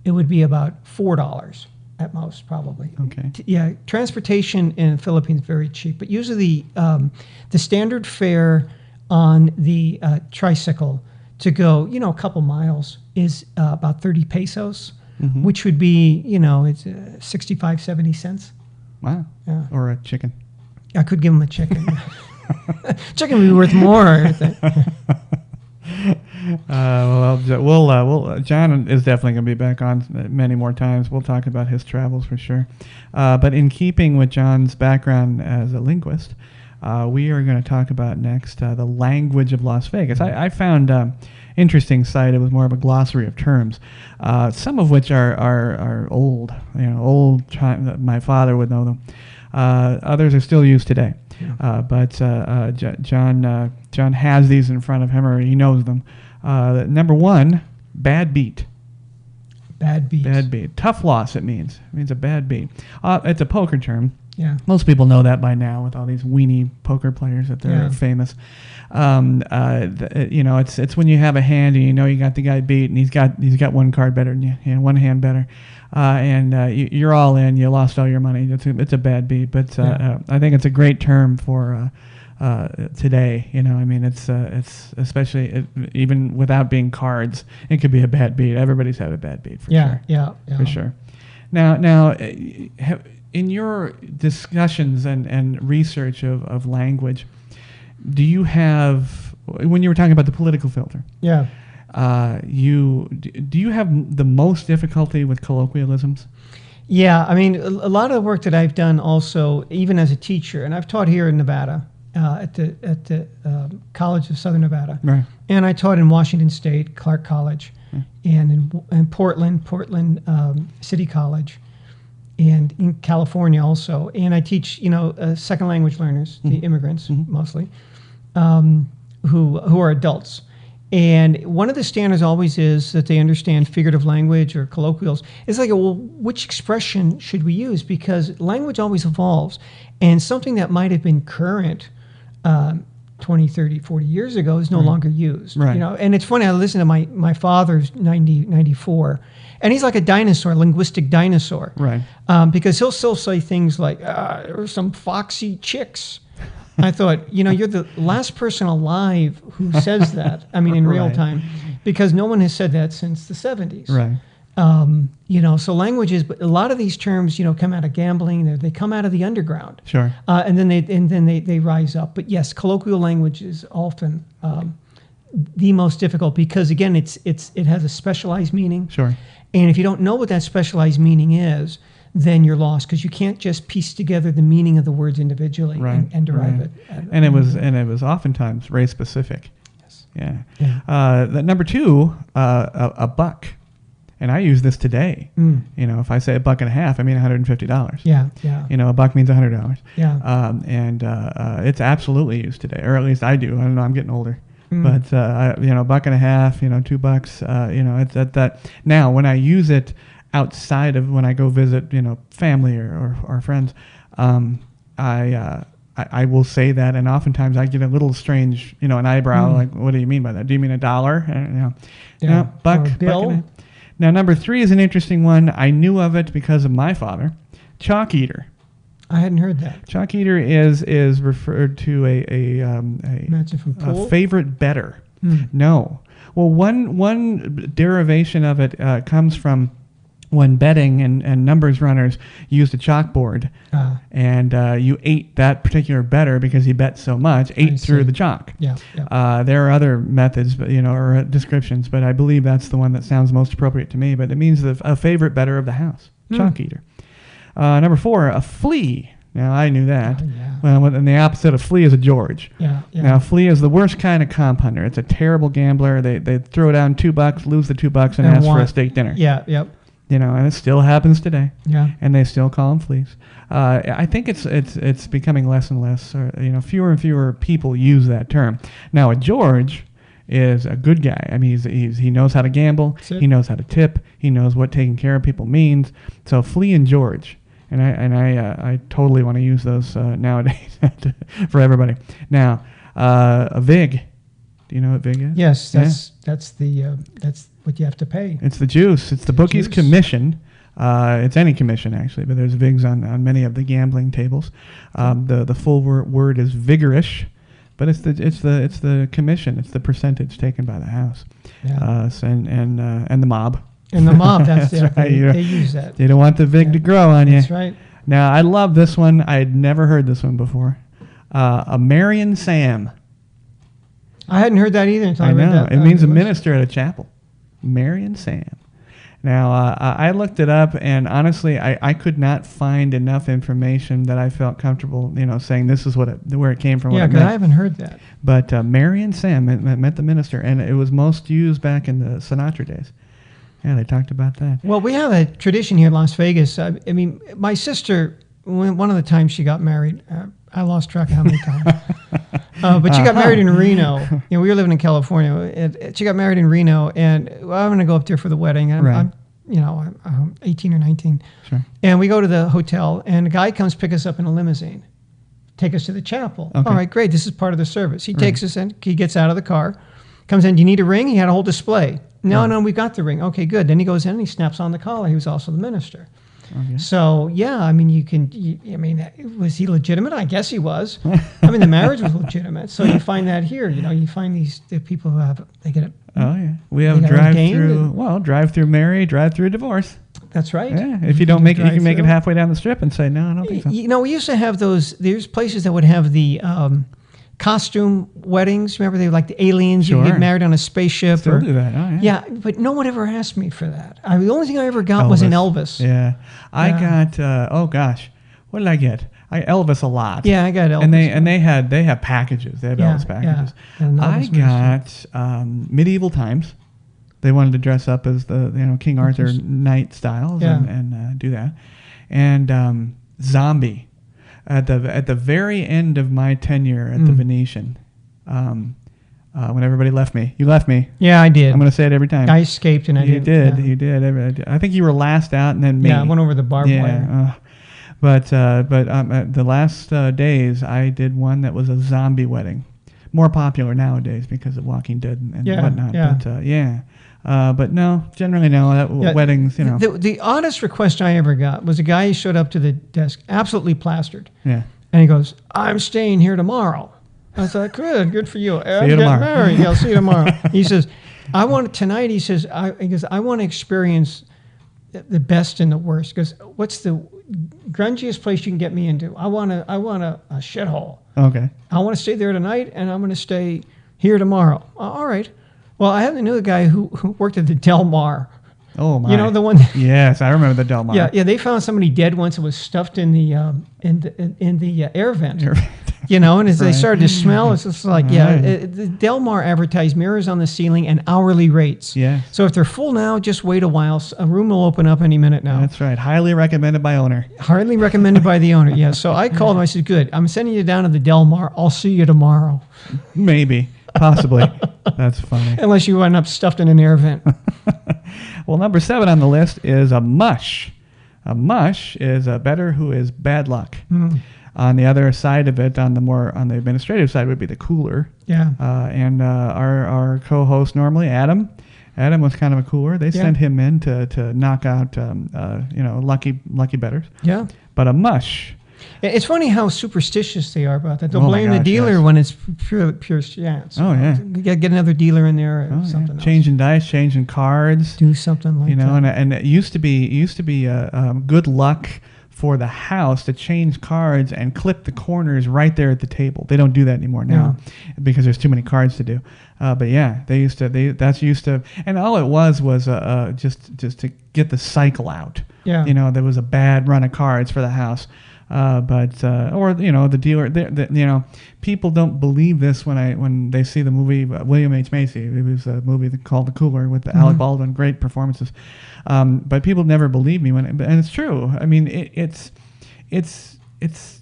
it would be about $4 at most, probably. Okay. Transportation in the Philippines is very cheap, but usually the standard fare on the tricycle to go, a couple miles is about 30 pesos, which would be, it's 65, 70 cents. Wow. Yeah. Or a chicken. I could give him a chicken. Chicken would be worth more, I think. John is definitely going to be back on many more times. We'll talk about his travels for sure. But in keeping with John's background as a linguist, We are going to talk about next the language of Las Vegas. I found interesting site. It was more of a glossary of terms, some of which are old. My father would know them. Others are still used today. Yeah. But John has these in front of him, or he knows them. Number one, bad beat. Bad beat. Bad beat. Tough loss, it means. It means a bad beat. It's a poker term. Yeah. Most people know that by now with all these weenie poker players that they're famous. It's when you have a hand and you know you got the guy beat and he's got one card better than you, one hand better, you're all in. You lost all your money. It's a bad beat, but I think it's a great term for today. It's especially even without being cards, it could be a bad beat. Everybody's had a bad beat for sure. Yeah, for sure. Now. In your discussions and research of language, do you have, when you were talking about the political filter, do you have the most difficulty with colloquialisms? Yeah, I mean, a lot of the work that I've done also, even as a teacher, and I've taught here in Nevada at the College of Southern Nevada, right. And I taught in Washington State, Clark College, and in Portland City College, and in California also. And I teach, second language learners, the immigrants mostly, who are adults. And one of the standards always is that they understand figurative language or colloquials. It's like, well, which expression should we use? Because language always evolves. And something that might have been current 20, 30, 40 years ago is no longer used. Right. And it's funny, I listened to my father's 94, and he's like a dinosaur, linguistic dinosaur. Right. Because he'll still say things like, there were some foxy chicks. I thought, you're the last person alive who says that, in real time, because no one has said that since the 70s. Right. So languages, but a lot of these terms, come out of gambling, they come out of the underground. Sure. And then they rise up. But yes, colloquial language is often the most difficult because, again, it has a specialized meaning. Sure. And if you don't know what that specialized meaning is, then you're lost because you can't just piece together the meaning of the words individually and derive it. And it was oftentimes race specific. Yes. Yeah. Number two, a buck. And I use this today. If I say $1.50, I mean $150. Yeah. A buck means $100. Yeah. It's absolutely used today, or at least I do. I don't know. I'm getting older. But $1.50, $2, it's at that. Now, when I use it outside of when I go visit, family or friends, I will say that, and oftentimes I get a little strange, an eyebrow, like, what do you mean by that? Do you mean $1? Buck, or bill. buck. Now, number three is an interesting one. I knew of it because of my father. Chalk eater. I hadn't heard that. Chalk eater is referred to a favorite better. No. Well, one derivation of it comes from when betting and numbers runners used a chalkboard, and you ate that particular better because he bet so much, ate through the chalk. Yeah. There are other methods, but or descriptions, but I believe that's the one that sounds most appropriate to me. But it means a favorite better of the house, chalk eater. Number four, a flea. Now, I knew that. Well, and the opposite of flea is a George. Yeah. Now, flea is the worst kind of comp hunter. It's a terrible gambler. They throw down $2, lose the $2, and ask for a steak dinner. Yeah, yep. And it still happens today. Yeah. And they still call them fleas. I think it's becoming less and less. Fewer and fewer people use that term. Now, a George is a good guy. I mean, he knows how to gamble. He knows how to tip. He knows what taking care of people means. So, flea and George. And I totally want to use those nowadays for everybody. Now, a vig. Do you know what vig is? Yes, that's what you have to pay. It's the juice. It's the bookie's commission. It's any commission actually, but there's vigs on many of the gambling tables. The full word is vigorish, but it's the commission. It's the percentage taken by the house. Yeah. And the mob. And the mob, that's right. They use that. They don't want the vig to grow on you. That's right. Now, I love this one. I had never heard this one before. A Marian Sam. I hadn't heard that either until I read know. that. It means a minister at a chapel. Marian Sam. Now, I looked it up, and honestly, I could not find enough information that I felt comfortable, saying this is where it came from. Yeah, because I haven't heard that. But Mary and Sam met the minister, and it was most used back in the Sinatra days. Yeah, they talked about that. Well, we have a tradition here in Las Vegas. I mean, my sister, one of the times she got married, I lost track of how many times. But she got married in Reno. We were living in California. And she got married in Reno, and I'm going to go up there for the wedding. I'm 18 or 19. Sure. And we go to the hotel, and a guy comes pick us up in a limousine, take us to the chapel. Okay. All right, great. This is part of the service. He takes us in. He gets out of the car, comes in. Do you need a ring? He had a whole display. No, we got the ring. Okay, good. Then he goes in and he snaps on the collar. He was also the minister. Okay. So, yeah, I mean, was he legitimate? I guess he was. I mean, the marriage was legitimate. So you find that here. You find the people who they get it. Oh, yeah. We have drive-through marry, drive-through divorce. That's right. Yeah. If you don't make it, you can make it halfway down the strip and say, no, I don't think so. We used to have there's places that would have the costume weddings. Remember, they were like the aliens. Sure. You get married on a spaceship. Still do that. Oh, yeah. Yeah, but no one ever asked me for that. The only thing I ever got was an Elvis. Yeah. I got, what did I get? Elvis a lot. Yeah, I got Elvis. And they have packages. They have Elvis packages. Yeah. I got medieval times. They wanted to dress up as the King Arthur knight styles and do that. And zombie. At the very end of my tenure at the Venetian, when everybody left me, you left me. Yeah, I did. I'm going to say it every time. I escaped, and You did. I think you were last out, and then me. Yeah, I went over the barbed wire. But the last days, I did one that was a zombie wedding. More popular nowadays because of Walking Dead and whatnot. Yeah. But no, generally no. Weddings, The oddest request I ever got was a guy who showed up to the desk, absolutely plastered. Yeah. And he goes, "I'm staying here tomorrow." I thought, good for you. I'm you getting tomorrow. married. Yeah, I'll see you tomorrow. He says, "I want tonight." He says, "I want to experience the best and the worst." Because what's the grungiest place you can get me into? I want a shithole. Okay. I want to stay there tonight, and I'm going to stay here tomorrow. All right. Well, I knew a guy who worked at the Del Mar. Oh my! You know the one. Yes, I remember the Del Mar. Yeah. They found somebody dead once. It was stuffed in the air vent. And as they started to smell, it's just like the Del Mar advertised mirrors on the ceiling and hourly rates. Yeah. So if they're full now, just wait a while. A room will open up any minute now. That's right. Highly recommended by owner. Hardly recommended by the owner. Yeah. So I called him. I said, "Good. I'm sending you down to the Del Mar. I'll see you tomorrow." Maybe. Possibly. That's funny. Unless you end up stuffed in an air vent. Well, number 7 on the list is a mush. A mush is a better who is bad luck. On the other side of it, on the administrative side, would be the cooler. Yeah. And our co-host normally, Adam was kind of a cooler. They sent him in to knock out lucky betters. Yeah. But a mush. It's funny how superstitious they are about that. They'll blame the dealer when it's pure chance. Oh, yeah. You got to get another dealer in there or something else. Changing dice, changing cards. Do something like that. And it used to be good luck for the house to change cards and clip the corners right there at the table. They don't do that anymore now because there's too many cards to do. But yeah, they used to, and all it was just to get the cycle out. Yeah. There was a bad run of cards for the house. The dealer, people don't believe this when they see the movie William H. Macy. It was a movie called The Cooler with Alec Baldwin, great performances. But people never believe me and it's true. I mean, it's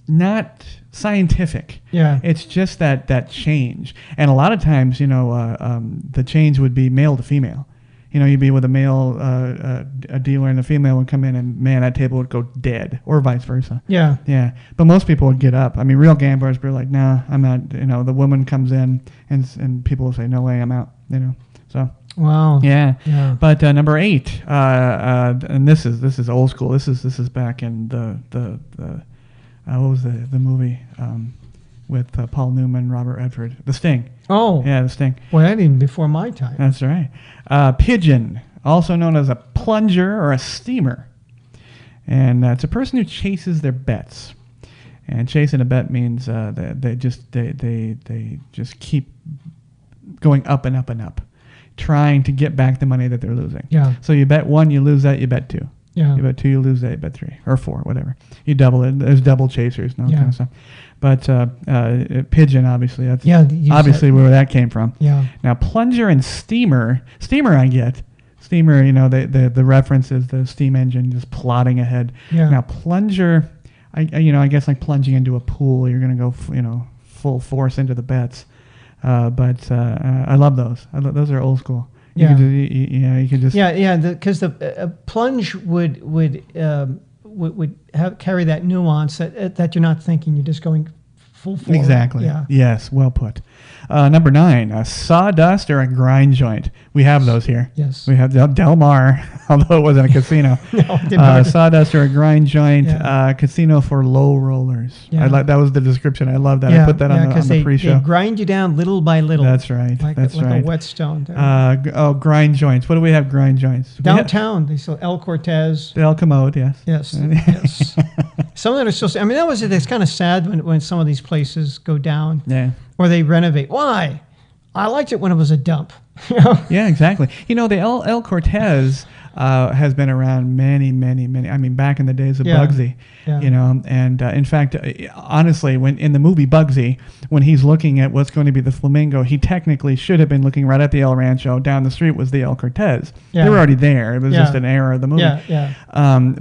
not scientific. Yeah. It's just that change. And a lot of times, the change would be male to female. You'd be with a male a dealer and the female would come in and, man, that table would go dead, or vice versa. Yeah. Yeah. But most people would get up. I mean, real gamblers were like, nah, I'm not. The woman comes in and people will say, no way, I'm out. So. Wow. Yeah. But number 8, and this is old school. This is back in the what was the movie with Paul Newman, Robert Redford, The Sting. Oh. Yeah, The Sting. Well, that even before my time. That's right. Pigeon, also known as a plunger or a steamer. And it's a person who chases their bets. And chasing a bet means they just keep going up and up and up. trying to get back the money that they're losing. Yeah. So you bet one, you lose that, you bet two. Yeah. You bet two, you lose that, you bet three. Or four, whatever. You double it. There's double chasers and all kind of stuff. But pigeon, obviously, that's obviously where that came from. Yeah. Now, plunger and steamer. Steamer I get. Steamer, the reference is the steam engine just plodding ahead. Yeah. Now, plunger, I guess like plunging into a pool, you're going to go, full force into the bets. But I love those. Those are old school. You could just because the plunge would carry that nuance that you're not thinking, you're just going full forward. Exactly. Yeah. Yes, well put. Number 9, a sawdust or a grind joint. We have those here. Yes. We have Del Mar, although it wasn't a casino. No, it didn't sawdust or a grind joint. Casino for low rollers. Yeah. That was the description. I love that. I put that on the pre-show. They grind you down little by little. That's right. Like That's right. a whetstone. Grind joints. What do we have? Grind joints. Downtown, they sell El Cortez. The El Commode, yes. Yes. Yes. Some of them are still. I mean, it's kind of sad when some of these places go down. Yeah. Or they renovate. Why? I liked it when it was a dump. Yeah, exactly. The El Cortez has been around many. I mean, back in the days of Bugsy. Yeah. And in fact, honestly, when in the movie Bugsy, when he's looking at what's going to be the Flamingo, he technically should have been looking right at the El Rancho. Down the street was the El Cortez. Yeah. They were already there. It was just an error of the movie.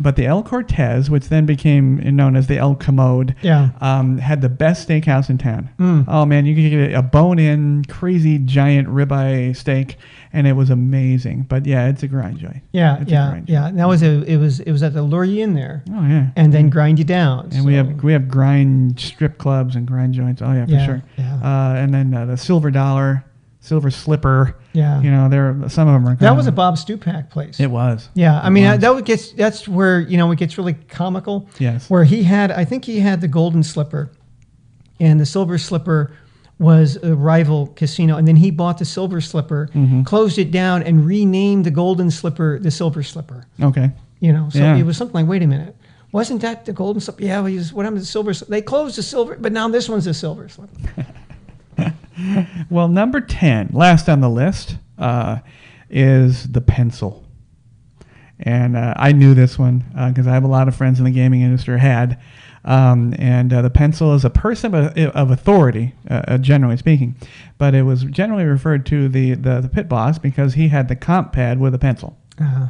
But the El Cortez, which then became known as the El Commode, had the best steakhouse in town. Oh man, you could get a bone-in, crazy giant ribeye steak, and it was amazing. But yeah, it's a grind joint. Yeah. And that was it was at the lure you in there. Oh yeah. And then grind you down. And we have grind strip clubs and grind joints. Oh yeah, for sure. Yeah. And then the Silver Dollar, Silver Slipper. Yeah. Some of them are. That was a Bob Stupak place. It was. Yeah. I mean, that's where it gets really comical. Yes. Where I think he had the Golden Slipper, and the Silver Slipper was a rival casino, and then he bought the Silver Slipper, closed it down, and renamed the Golden Slipper the Silver Slipper. Okay. It was something like, wait a minute, wasn't that the Golden Slipper? Yeah, what happened to the Silver Slipper? They closed the Silver, but now this one's the Silver Slipper. Well, number 10, last on the list, is the pencil. And I knew this one because I have a lot of friends in the gaming industry, and the pencil is a person of authority, generally speaking. But it was generally referred to the pit boss because he had the comp pad with a pencil. Uh-huh.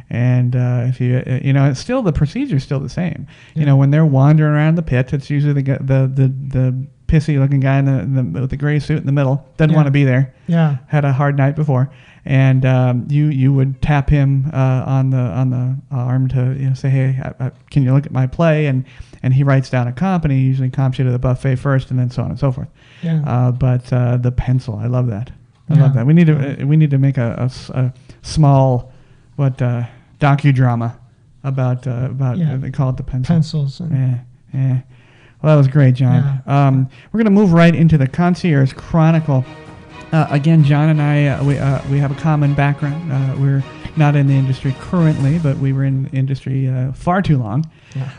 And if it's still, the procedure's still the same. Yeah. When they're wandering around the pit, it's usually the pissy-looking guy with the gray suit in the middle. Doesn't want to be there. Yeah. Had a hard night before. And you would tap him on the arm to say, hey, can you look at my play? And he writes down a comp, and he usually comps you to the buffet first, and then so on and so forth. Yeah. But the pencil, I love that. I love that. We need to make a small docudrama about they call it the pencil. Pencils. Yeah. Well, that was great, John. Yeah. We're going to move right into the Concierge Chronicle. Again, John and I, we have a common background. We're not in the industry currently, but we were in the industry far too long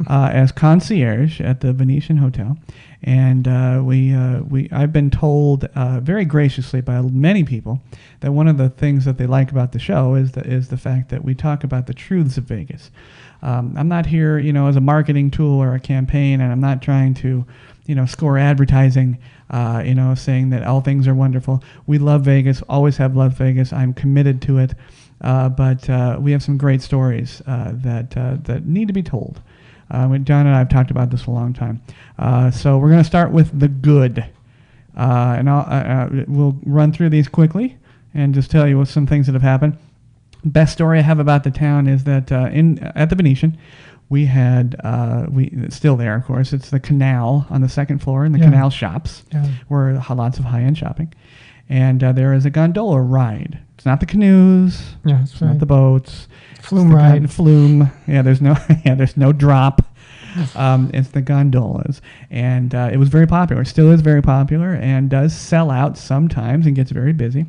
as concierge at the Venetian Hotel. And I've been told very graciously by many people that one of the things that they like about the show is the fact that we talk about the truths of Vegas. I'm not here, as a marketing tool or a campaign, and I'm not trying to, score advertising, saying that all things are wonderful. We love Vegas, always have loved Vegas. I'm committed to it, but we have some great stories that need to be told. John and I have talked about this a long time. So we're going to start with the good, and we'll run through these quickly and just tell you some things that have happened. Best story I have about the town is that at the Venetian, we had it's still there, of course. It's the canal on the second floor, and the canal shops where lots of high-end shopping, and there is a gondola ride. It's not the canoes. Yeah, it's not the boats. Flume ride. Flume. Yeah, there's no drop. It's the gondolas, and it was very popular. Still is very popular, and does sell out sometimes and gets very busy.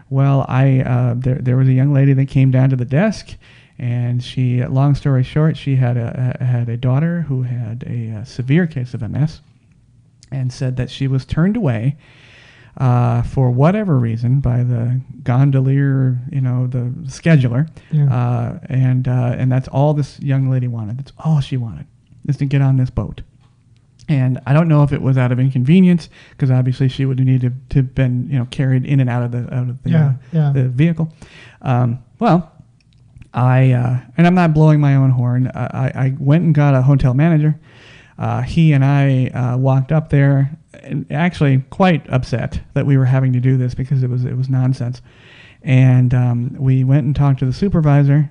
Well, there was a young lady that came down to the desk, and she, long story short, she had a daughter who had a severe case of MS, and said that she was turned away for whatever reason by the gondolier, the scheduler, and that's all this young lady wanted. That's all she wanted, is to get on this boat. And I don't know if it was out of inconvenience, because obviously she would need to have been carried in and out of the vehicle. And I'm not blowing my own horn. I went and got a hotel manager. He and I walked up there, and actually quite upset that we were having to do this, because it was nonsense. And we went and talked to the supervisor,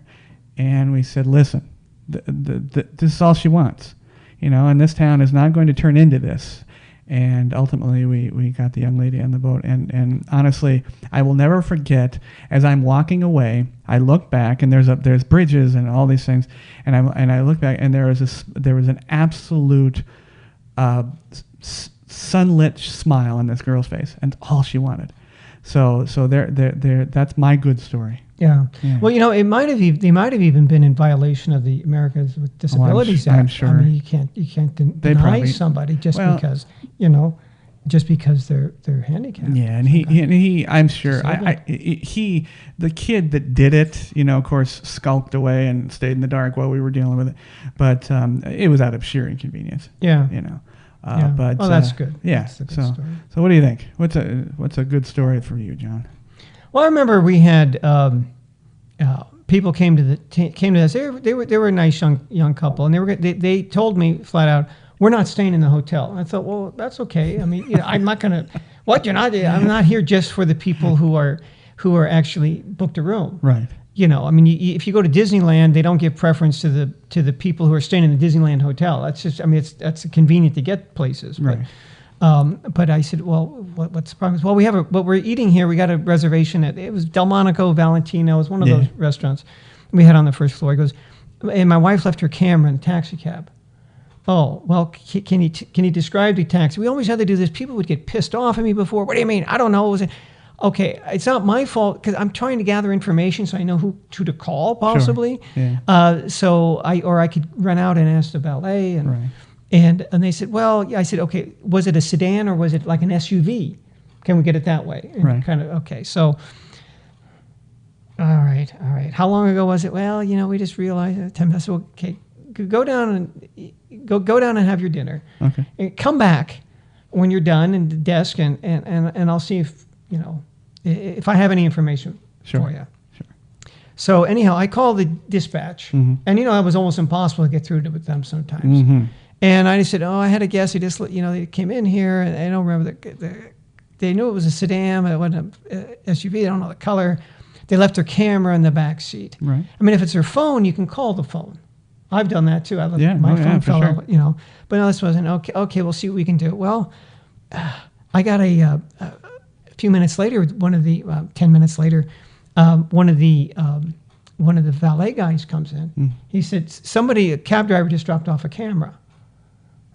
and we said, "Listen, this is all she wants, and this town is not going to turn into this." And ultimately, we got the young lady on the boat. And honestly, I will never forget, as I'm walking away, I look back, and there's bridges and all these things, and I look back, and there was an absolute sunlit smile on this girl's face, and all she wanted. So there that's my good story. Yeah. Well, they might have even been in violation of the Americans with Disabilities Act. I'm sure. I mean, you can't deny somebody just because they're handicapped. Yeah, and he I'm sure the kid that did it, of course, skulked away and stayed in the dark while we were dealing with it, but it was out of sheer inconvenience. Yeah. But that's good. Yeah. That's a good so story. So what do you think? What's a good story for you, John? Well, I remember we had people came to us. They were a nice young couple, and they told me flat out, "We're not staying in the hotel." And I thought, well, that's okay. I mean, I'm not gonna. What you're not? I'm not here just for the people who are actually booked a room. Right. I mean, if you go to Disneyland, they don't give preference to the people who are staying in the Disneyland hotel. That's just, I mean, that's convenient to get places. But, right. But I said, well, what's the problem? Well, what we're eating here. We got a reservation it was Delmonico Valentino. It was one of those restaurants we had on the first floor. He goes, and my wife left her camera in the taxi cab. Oh, well, can you describe the taxi? We always had to do this. People would get pissed off at me before. What do you mean? I don't know. Okay, it's not my fault, because I'm trying to gather information so I know who to call, possibly. Sure. Yeah. So I could run out and ask the valet, and they said, well, I said, okay, was it a sedan or was it like an SUV? Can we get it that way? And right. Kind of, okay. So, all right. How long ago was it? Well, we just realized 10 minutes. Okay, go down and have your dinner. Okay. And come back when you're done in the desk, and I'll see if I have any information for you. Sure. So anyhow, I called the dispatch, and it was almost impossible to get through with them sometimes. Mm-hmm. And I just said, I had a guess. They came in here, and I don't remember they knew it was a sedan, but it wasn't an SUV. They don't know the color. They left their camera in the back seat. Right. I mean, if it's their phone, you can call the phone. I've done that too. I left my phone fell out, But no, this wasn't okay. Okay, we'll see what we can do. Well, I got a few minutes later, 10 minutes later, one of the valet guys comes in. He said, a cab driver just dropped off a camera.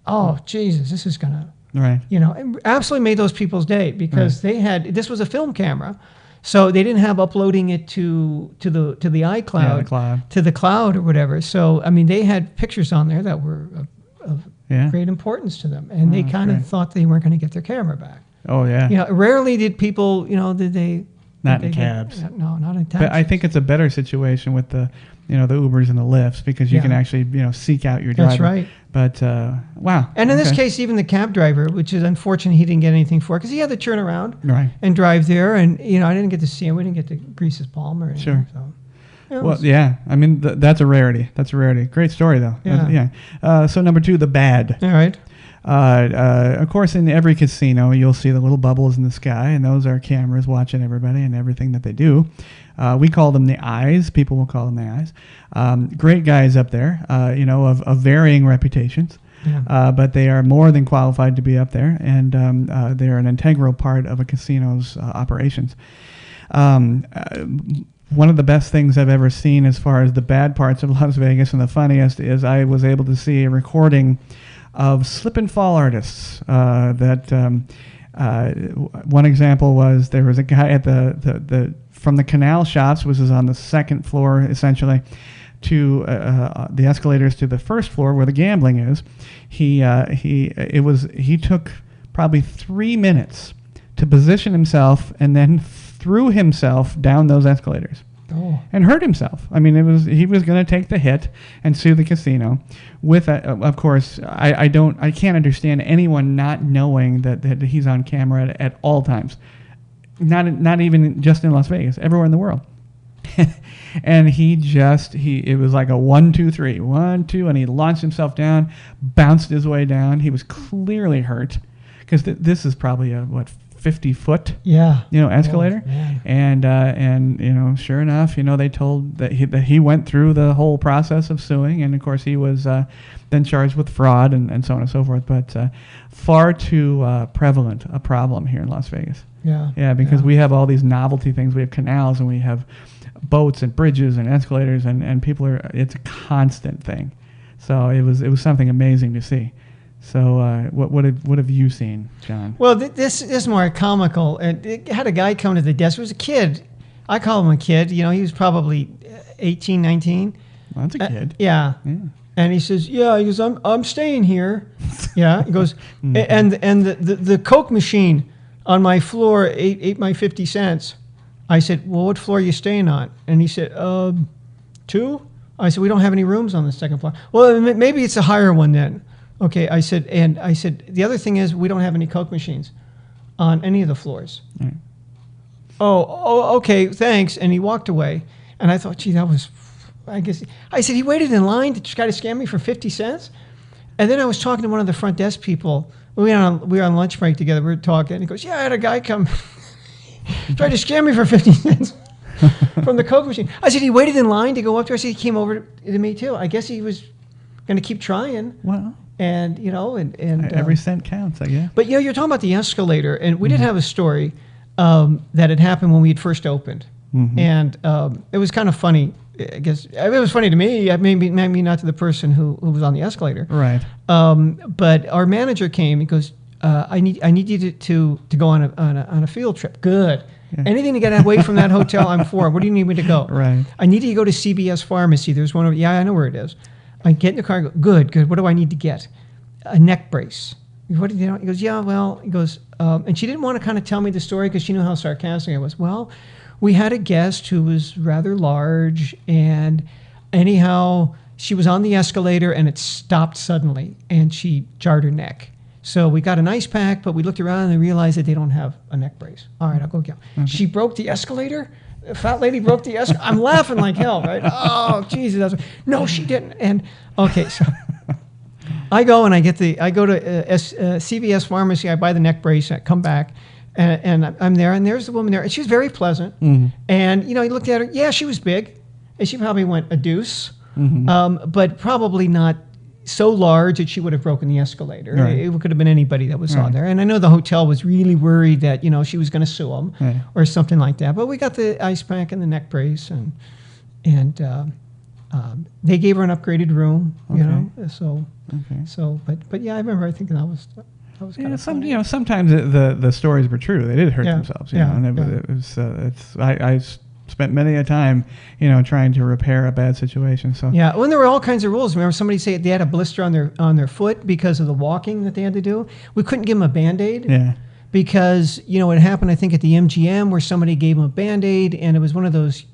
Oh, Jesus, this is gonna, and absolutely made those people's day, because this was a film camera, so they didn't have uploading it to the iCloud, to the cloud or whatever. So I mean, they had pictures on there that were of great importance to them, and they kind of thought they weren't going to get their camera back. Oh yeah. Rarely did people, did they? Not in cabs. No, not in taxis. But I think it's a better situation with the, the Ubers and the Lyfts, because you can actually, seek out your driver. That's right. But wow. And in this case, even the cab driver, which is unfortunate, he didn't get anything for it, because he had to turn around and drive there, and I didn't get to see him. We didn't get to grease his palm or anything. Sure. So, I mean, that's a rarity. Great story though. Yeah. So number 2, the bad. All right. Of course, in every casino, you'll see the little bubbles in the sky, and those are cameras watching everybody and everything that they do. We call them the eyes. People will call them the eyes. Great guys up there, of varying reputations. Yeah. But they are more than qualified to be up there, and they're an integral part of a casino's operations. One of the best things I've ever seen as far as the bad parts of Las Vegas, and the funniest, is I was able to see a recording of slip and fall artists. One example was there was a guy at the from the canal shops, which is on the second floor essentially, to the escalators to the first floor where the gambling is. He took probably 3 minutes to position himself and then threw himself down those escalators. Oh. And hurt himself. I mean, he was going to take the hit and sue the casino. With of course, I can't understand anyone not knowing that he's on camera at all times. Not even just in Las Vegas, everywhere in the world. And it was like a 1, 2, 3, 1, 2, and he launched himself down, bounced his way down. He was clearly hurt because this is probably a 50-foot, escalator. Oh, and sure enough, they told that he went through the whole process of suing, and of course he was then charged with fraud and so on and so forth. But far too prevalent a problem here in Las Vegas. Yeah. Because we have all these novelty things. We have canals and we have boats and bridges and escalators, and people it's a constant thing. So it was something amazing to see. So what have you seen, John? Well, this is more comical. It had a guy come to the desk. It was a kid. I call him a kid. He was probably 18, 19. Well, that's a kid. Yeah. And he says, he goes, I'm staying here. Yeah. He goes, and the Coke machine on my floor ate my 50 cents. I said, well, what floor are you staying on? And he said, 2. I said, we don't have any rooms on the second floor. Well, maybe it's a higher one then. Okay, I said, the other thing is we don't have any Coke machines on any of the floors. Right. Oh, okay, thanks. And he walked away. And I thought, gee, I said, he waited in line to try to scam me for 50 cents? And then I was talking to one of the front desk people. We were on lunch break together. We were talking. And he goes, I had a guy come tried to scam me for 50 cents from the Coke machine. I said, he waited in line to go up there. I said, he came over to me too. I guess he was going to keep trying. Well. And every cent counts, I guess. But you're talking about the escalator, and we did have a story that had happened when we had first opened, and it was kind of funny. I guess it was funny to me. Maybe not to the person who was on the escalator. Right. But our manager came. He goes, "I need you to go on a field trip." Good. Yeah. Anything to get away from that hotel, I'm for. Where do you need me to go? Right. I need you to go to CBS Pharmacy. There's one over. Yeah, I know where it is. I get in the car and go, good. What do I need to get? A neck brace. What do you know? He goes, he goes, and she didn't want to kind of tell me the story because she knew how sarcastic I was. Well, we had a guest who was rather large, and anyhow, she was on the escalator and it stopped suddenly and she jarred her neck. So we got an ice pack, but we looked around and realized that they don't have a neck brace. All right, I'll go get one. Okay. She broke the escalator. A fat lady broke the escalator. I'm laughing like hell, right? Oh, Jesus. No, she didn't. And okay, so I go to CVS Pharmacy. I buy the neck brace. I come back, and I'm there, and there's the woman there, and she's very pleasant. Mm-hmm. And he looked at her. Yeah, she was big, and she probably went a deuce, but probably not so large that she would have broken the escalator. Right. It could have been anybody that was on there. And I know the hotel was really worried that, she was going to sue them or something like that. But we got the ice pack and the neck brace, and they gave her an upgraded room, But yeah, I remember. I think that was kind of funny. Sometimes the stories were true. They did hurt themselves. I spent many a time, trying to repair a bad situation. So when there were all kinds of rules. Remember, somebody said they had a blister on their foot because of the walking that they had to do. We couldn't give them a Band-Aid. Yeah. Because it happened, I think, at the MGM where somebody gave them a Band-Aid, and it was one of those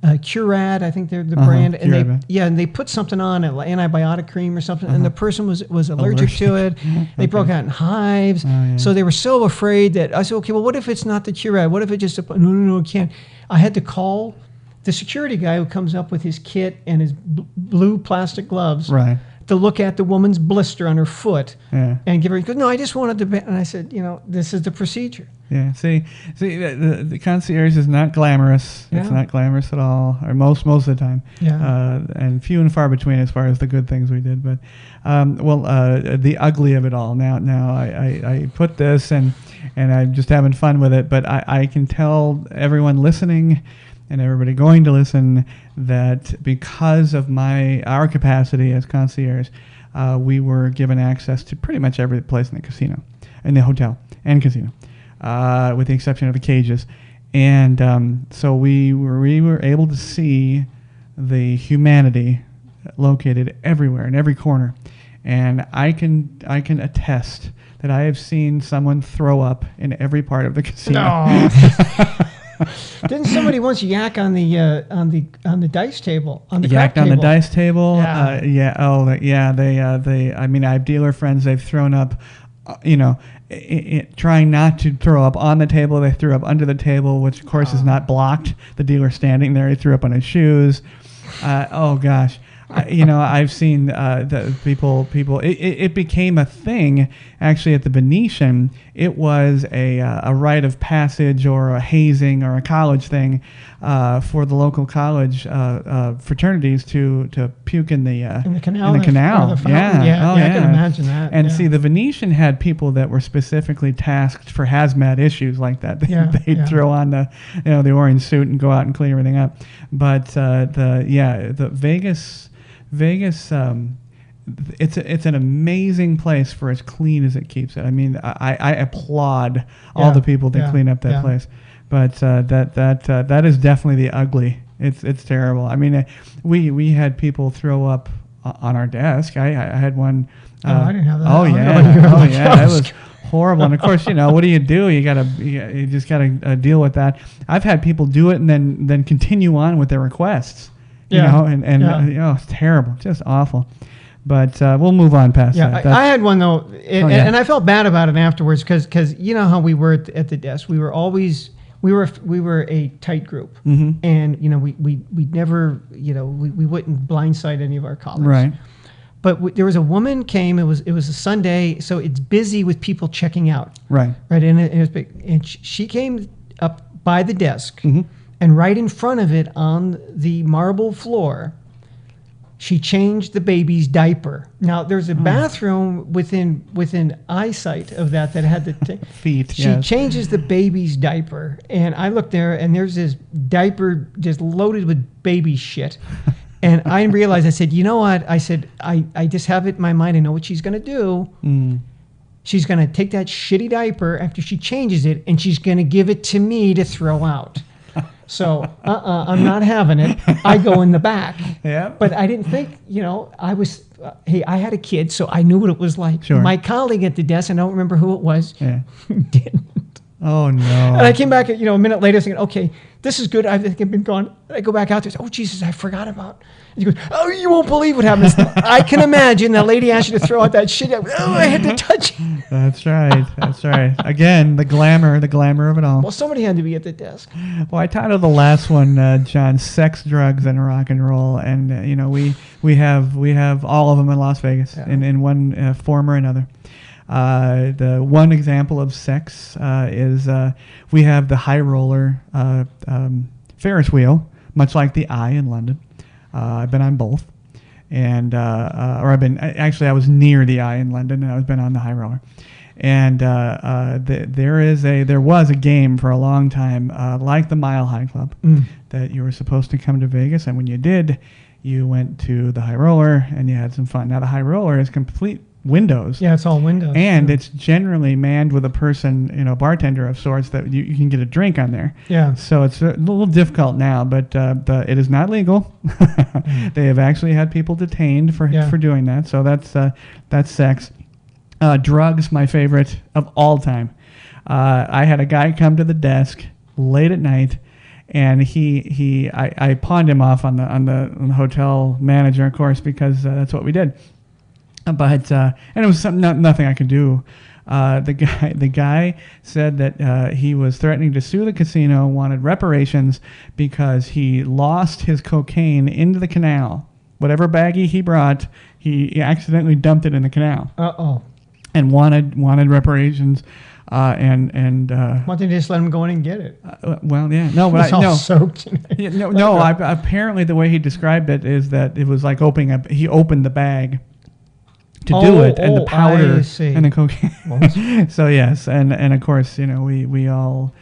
Curad, I think they're the brand, and they put something on it, like antibiotic cream or something, and the person was allergic to it. They broke out in hives, so they were so afraid that I said, okay, well, what if it's not the Curad? What if it just no, it can't. I had to call the security guy who comes up with his kit and his blue plastic gloves to look at the woman's blister on her foot and give her. He goes, no, I just wanted to. And I said, this is the procedure. Yeah. See, the concierge is not glamorous. Yeah. It's not glamorous at all, or most of the time. Yeah. And few and far between as far as the good things we did. But, the ugly of it all. Now I put this and I'm just having fun with it. But I can tell everyone listening and everybody going to listen that because of our capacity as concierge, we were given access to pretty much every place in the hotel and casino. With the exception of the cages. And so we were able to see the humanity located everywhere in every corner. And I can attest that I have seen someone throw up in every part of the casino. No. Didn't somebody once yak on the dice table on the Yacked crap on the table? dice table. Yeah. They. I mean, I have dealer friends. They've thrown up. Trying not to throw up on the table, they threw up under the table, which of course is not blocked. The dealer standing there, he threw up on his shoes. Oh gosh. I've seen the people. It became a thing actually at the Venetian. It was a rite of passage or a hazing or a college thing for the local college fraternities to puke in the canal. In the canal. Or the fountain. Yeah. I can imagine that. And yeah. see, the Venetian had people that were specifically tasked for hazmat issues like that. They'd throw on the orange suit and go out and clean everything up. But the Vegas, it's an amazing place for as clean as it keeps it. I mean, I applaud all the people that clean up that place. But that is definitely the ugly. It's terrible. I mean, we had people throw up on our desk. I had one. I didn't have that. Oh yeah, that was horrible. And of course, what do? You just gotta deal with that. I've had people do it and then continue on with their requests. It's terrible, just awful. But we'll move on past that. I had one though, and I felt bad about it afterwards because you know how we were at the desk. We were always we were a tight group, and we never we wouldn't blindside any of our colleagues. Right. But there was a woman came. It was a Sunday, so it's busy with people checking out. Right. Right, and it was big. And she came up by the desk, and right in front of it on the marble floor, she changed the baby's diaper. Now there's a bathroom within eyesight of that had the feet. She changes the baby's diaper, and I looked there, and there's this diaper just loaded with baby shit. And I realized, I said, you know what? I said, I just have it in my mind. I know what she's going to do. She's going to take that shitty diaper after she changes it, and she's going to give it to me to throw out. So, I'm not having it. I go in the back. Yeah. But I didn't think, I was, I had a kid, so I knew what it was like. Sure. My colleague at the desk, and I don't remember who it was, didn't. Oh, no. And I came back, a minute later thinking, okay, this is good. I think I've been gone. I go back out there. Oh, Jesus, I forgot about. And he goes, oh, you won't believe what happens. I can imagine that lady asked you to throw out that shit. Oh, I had to touch it. That's right. Again, the glamour of it all. Well, somebody had to be at the desk. Well, I titled the last one, John, Sex, Drugs, and Rock and Roll. And, we have all of them in Las Vegas in one form or another. The one example of sex is we have the high roller Ferris wheel, much like the Eye in London. I've been on both, and I was near the Eye in London, and I've been on the high roller. And there was a game for a long time, like the Mile High Club, that you were supposed to come to Vegas, and when you did, you went to the high roller and you had some fun. Now the high roller is complete windows. Yeah, it's all windows. And it's generally manned with a person, bartender of sorts that you can get a drink on there. Yeah. So it's a little difficult now, but it is not legal. They have actually had people detained for doing that. So that's sex. Drugs, my favorite of all time. I had a guy come to the desk late at night, and I pawned him off on the hotel manager, of course, because that's what we did. But and it was nothing I could do. The guy said that he was threatening to sue the casino, wanted reparations because he lost his cocaine into the canal. Whatever baggie he brought, he accidentally dumped it in the canal. And wanted reparations. Why don't they just let him go in and get it? Soaked. Apparently the way he described it is that it was like he opened the bag to do it, and the powder and the cocaine. So yes, and of course, we all,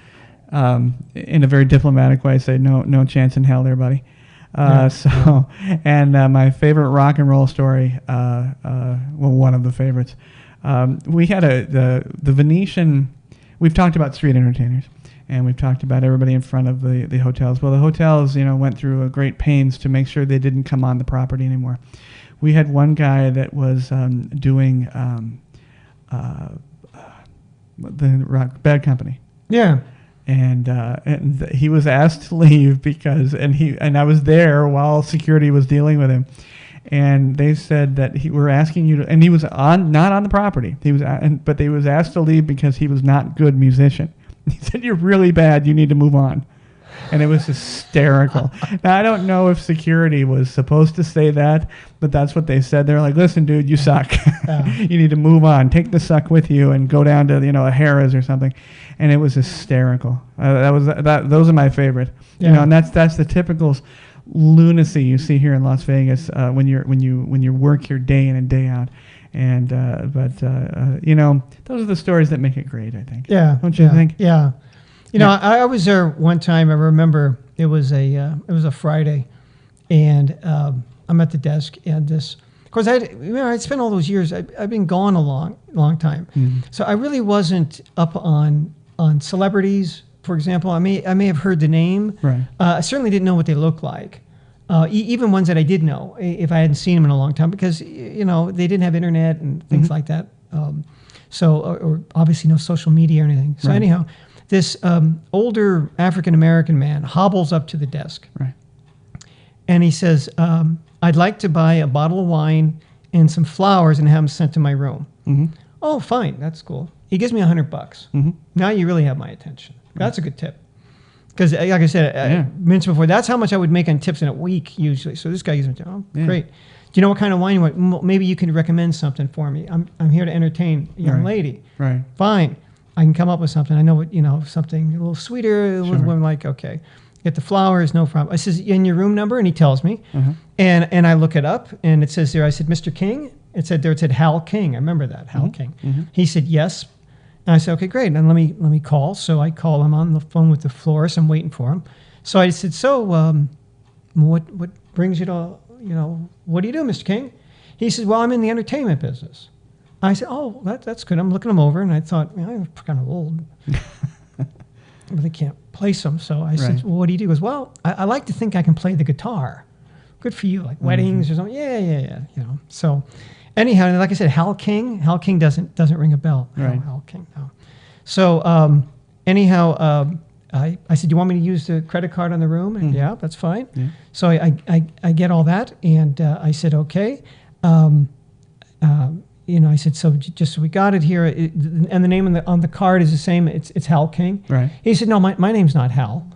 in a very diplomatic way, say no chance in hell there, buddy. And my favorite rock and roll story, one of the favorites. We had the Venetian. We've talked about street entertainers, and we've talked about everybody in front of the hotels. Well, the hotels, went through a great pains to make sure they didn't come on the property anymore. We had one guy that was doing Bad Company. Yeah. And he was asked to leave because I was there while security was dealing with him, and they said that we're asking you to, and he was not on the property. But they was asked to leave because he was not a good musician. He said, "You're really bad. You need to move on." And it was hysterical. Now, I don't know if security was supposed to say that, but that's what they said. They're like, "Listen, dude, you suck. You need to move on. Take the suck with you and go down to a Harrah's or something." And it was hysterical. Those are my favorite. Yeah. And that's the typical lunacy you see here in Las Vegas when you work your day in and day out. And those are the stories that make it great, I think. Yeah. Don't you think? Yeah. I was there one time. I remember it was a Friday, and I'm at the desk, and this. Of course, I'd spent all those years. I've been gone a long time, so I really wasn't up on celebrities. For example, I may have heard the name. Right. I certainly didn't know what they looked like. Even ones that I did know, if I hadn't seen them in a long time, because they didn't have internet and things like that. Or obviously no social media or anything. So anyhow. This older African-American man hobbles up to the desk. Right. And he says, I'd like to buy a bottle of wine and some flowers and have them sent to my room. Mm-hmm. Oh, fine. That's cool. He gives me $100. Mm-hmm. Now you really have my attention. That's a good tip. Because, like I said, I mentioned before, that's how much I would make on tips in a week usually. So this guy gives me, great. Do you know what kind of wine you want? Maybe you can recommend something for me. I'm here to entertain a young lady. Right. Fine. I can come up with something. I know what, something a little sweeter. Sure. I'm like, okay. Get the flowers, no problem. I says, in your room number? And he tells me. Uh-huh. And I look it up, and it says there, I said, Mr. King? It said Hal King. I remember that, Hal King. Mm-hmm. He said, yes. And I said, okay, great. And let me call. So I call him on the phone with the florist. I'm waiting for him. So I said, what brings you to, what do you do, Mr. King? He said, well, I'm in the entertainment business. I said, oh, that's good. I'm looking them over, and I thought, I'm kind of old. I really can't play some. So I said, well, what do you do? He goes, well, I like to think I can play the guitar. Good for you, like weddings or something. Yeah. So anyhow, like I said, Hal King doesn't ring a bell. Right. Hal King, no. So anyhow, I said, do you want me to use the credit card on the room? And yeah, that's fine. Yeah. So I get all that, and I said, okay. I said, so just so we got it here, and the name on the card is the same. It's Hal King. Right. He said, no, my name's not Hal.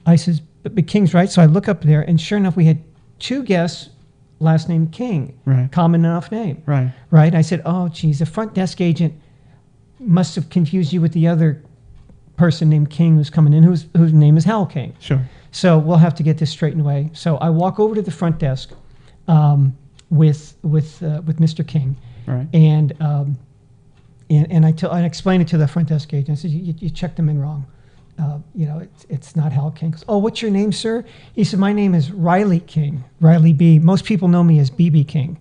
I said, but King's right. So I look up there, and sure enough, we had two guests, last name King. Right. Common enough name. Right. Right. I said, oh, geez, the front desk agent must have confused you with the other person named King who's coming in, whose name is Hal King. Sure. So we'll have to get this straightened away. So I walk over to the front desk with Mr. King. Right. And I explained it to the front desk agent. I said, you checked them in wrong. It's not Hal King. Goes, oh, what's your name, sir? He said, my name is Riley King, Riley B. Most people know me as BB King.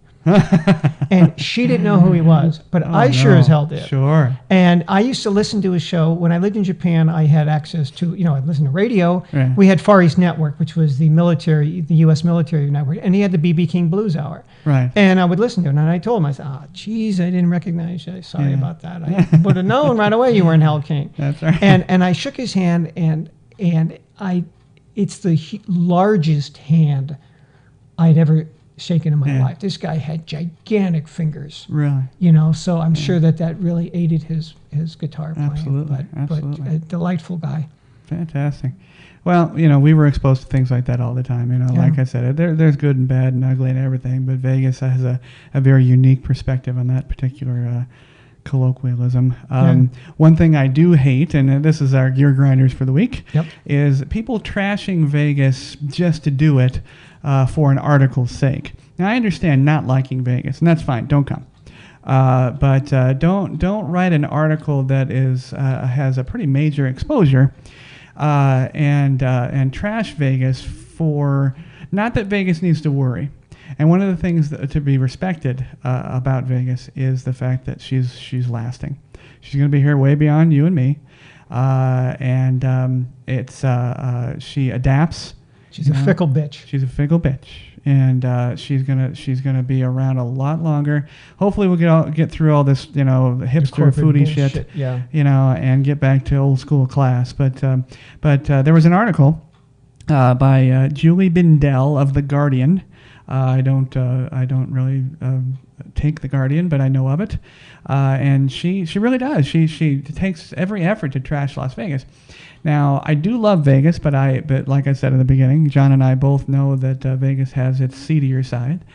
And she didn't know who he was, but I sure as hell did. Sure. And I used to listen to his show. When I lived in Japan, I had access to, I listened to radio. Right. We had Far East Network, which was the U.S. military network, and he had the BB King Blues Hour. Right. And I would listen to it, and I told him, I said, geez, I didn't recognize you. Sorry about that. I would have known right away you weren't Hal King. That's right. And I shook his hand, and it's the largest hand I'd ever shaken in my life. This guy had gigantic fingers. Really? So I'm sure that really aided his guitar playing. Absolutely. But a delightful guy. Fantastic. Well, we were exposed to things like that all the time. Like I said, there's good and bad and ugly and everything, but Vegas has a very unique perspective on that particular colloquialism. One thing I do hate, and this is our gear grinders for the week, is people trashing Vegas just to do it for an article's sake. Now, I understand not liking Vegas, and that's fine. Don't come. But don't write an article that has a pretty major exposure and trash Vegas for, not that Vegas needs to worry. And one of the things to be respected about Vegas is the fact that she's lasting. She's going to be here way beyond you and me, and she adapts. She's a fickle bitch. She's a fickle bitch, and she's gonna be around a lot longer. Hopefully, we'll get through all this, the hipster foodie shit, and get back to old school class. But there was an article by Julie Bindell of The Guardian. I don't really take The Guardian, but I know of it, and she really does. She takes every effort to trash Las Vegas. Now, I do love Vegas, but like I said in the beginning, John and I both know that Vegas has its seedier side.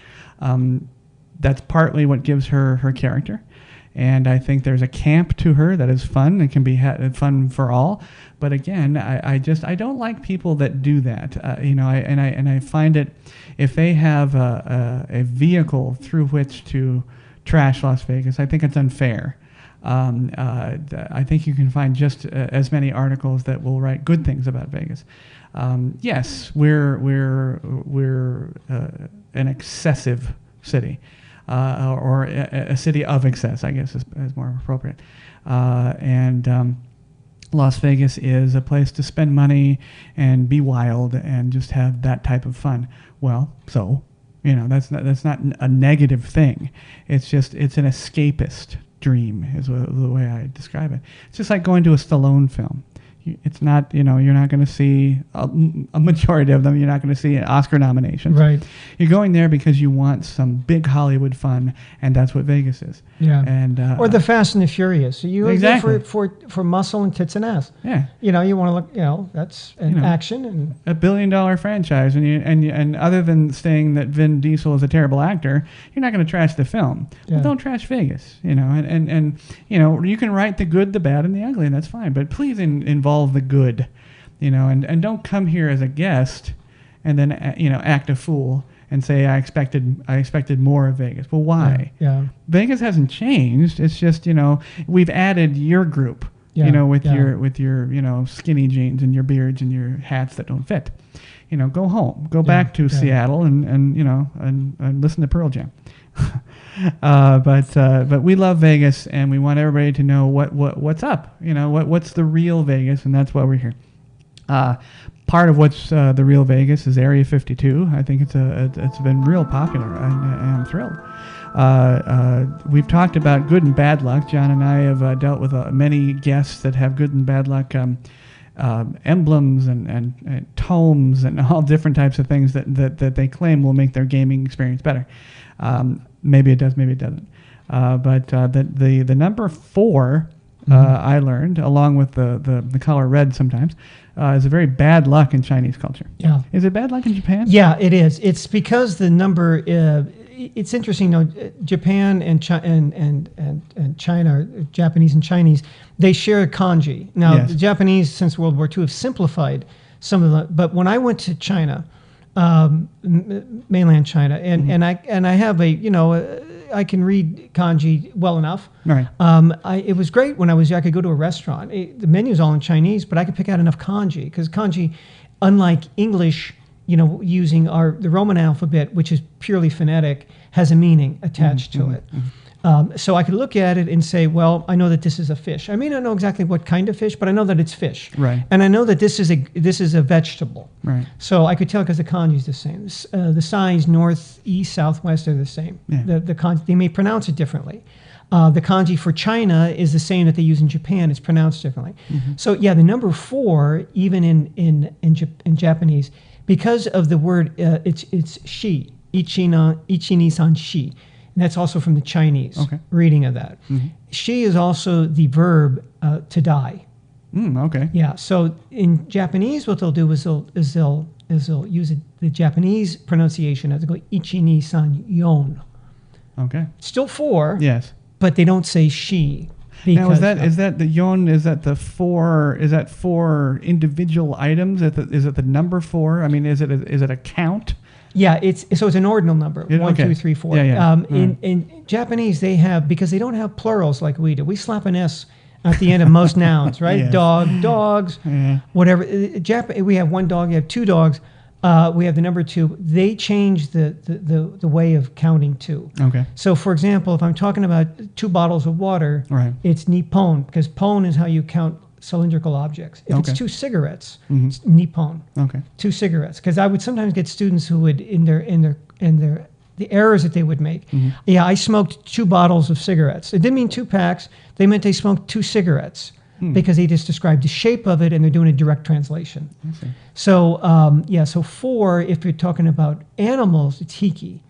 That's partly what gives her character. And I think there's a camp to her that is fun and can be fun for all. But again, I don't like people that do that. I find it, if they have a vehicle through which to trash Las Vegas, I think it's unfair. I think you can find just as many articles that will write good things about Vegas. Yes, we're an excessive city. Or a city of excess, I guess is more appropriate. And Las Vegas is a place to spend money and be wild and just have that type of fun. Well, so, that's not a negative thing. It's an escapist dream is the way I describe it. It's just like going to a Stallone film. It's not, you're not going to see a majority of them. You're not going to see Oscar nominations. Right. You're going there because you want some big Hollywood fun, and that's what Vegas is. Yeah. And or the Fast and the Furious. So you exactly. for muscle and tits and ass. Yeah. You want to look. That's an action and a $1 billion franchise, and other than saying that Vin Diesel is a terrible actor, you're not going to trash the film. Yeah. Well, don't trash Vegas. And you can write the good, the bad, and the ugly, and that's fine. But please involve the good, and don't come here as a guest and then act a fool and say I expected more of Vegas. Well, why? Yeah. Vegas hasn't changed. It's just we've added your group. With your skinny jeans and your beards and your hats that don't fit. Go home. Go back to Seattle and listen to Pearl Jam. But we love Vegas, and we want everybody to know what's up. What's the real Vegas, and that's why we're here. Part of what's the real Vegas is Area 52. I think it's been real popular, and I'm thrilled. We've talked about good and bad luck. John and I have dealt with many guests that have good and bad luck emblems and tomes and all different types of things that they claim will make their gaming experience better. Maybe it does, maybe it doesn't. But the number 4, I learned, along with the color red sometimes, is a very bad luck in Chinese culture. Yeah. Is it bad luck in Japan? Yeah, it is. It's because the number. It's interesting. Japan and China, Japanese and Chinese, they share kanji. Now, yes. The Japanese, since World War II, have simplified some of the. But when I went to China, mainland China, and I have I can read kanji well enough. Right. It was great when I could go to a restaurant. The menu's all in Chinese, but I could pick out enough kanji because kanji, unlike English, using the Roman alphabet, which is purely phonetic, has a meaning attached to it. So I could look at it and say, well, I know that this is a fish. I may not know exactly what kind of fish, but I know that it's fish. Right. And I know that this is a vegetable. Right. So I could tell because the kanji is the same. The signs north, east, southwest are the same. Yeah. The kanji, they may pronounce it differently. The kanji for China is the same that they use in Japan. It's pronounced differently. Mm-hmm. So yeah, the number 4, even in Japanese, because of the word, it's shi, ichi ni san shi. And that's also from the Chinese reading of that. Mm-hmm. Shi is also the verb to die. Okay. Yeah. So in Japanese, what they'll do is they'll use the Japanese pronunciation as they go ichi ni san yon. Okay. Still 4. Yes. But they don't say she. Now is that the yon? Is that the 4? Is that 4 individual items? Is it the number 4? I mean, is it a count? Yeah, it's an ordinal number. 1, 2, 3, 4. Yeah. In Japanese, they have, because they don't have plurals like we do. We slap an S at the end of most nouns, right? Yes. Dog, dogs, whatever. We have 1 dog. You have 2 dogs. We have the number 2. They change the way of counting 2. Okay. So, for example, if I'm talking about 2 bottles of water, right, it's nippon, because pon is how you count cylindrical objects. If Okay. it's 2 cigarettes, Mhm. it's Nippon. Okay. 2 cigarettes, because I would sometimes get students who would in their the errors that they would make. Mm-hmm. Yeah, I smoked 2 bottles of cigarettes. It didn't mean 2 packs. They meant they smoked 2 cigarettes because they just described the shape of it and they're doing a direct translation. So so 4, if you're talking about animals, it's hiki.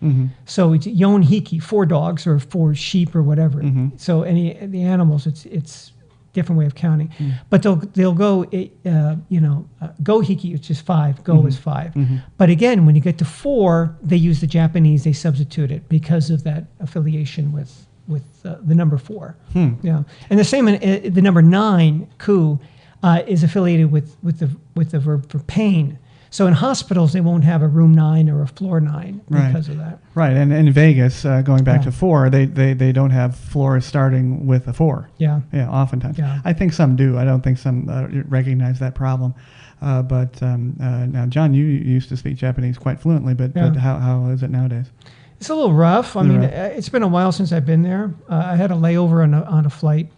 So it's yon hiki, 4 dogs or 4 sheep or whatever. So the animals, it's different way of counting. But they'll go, go hiki, which is 5. Go is 5. But again, when you get to 4, they use the Japanese. They substitute it because of that affiliation with the number 4. Yeah, and the same the number 9, ku, is affiliated with the verb for pain. So in hospitals, they won't have a room 9 or a floor 9 because of that. Right, and in Vegas, going back to 4, they don't have floors starting with a 4. Yeah. Yeah, oftentimes. Yeah. I think some do. I don't think some recognize that problem. But now, John, you used to speak Japanese quite fluently, but how is it nowadays? It's a little rough. I mean, it's been a while since I've been there. I had a layover on a flight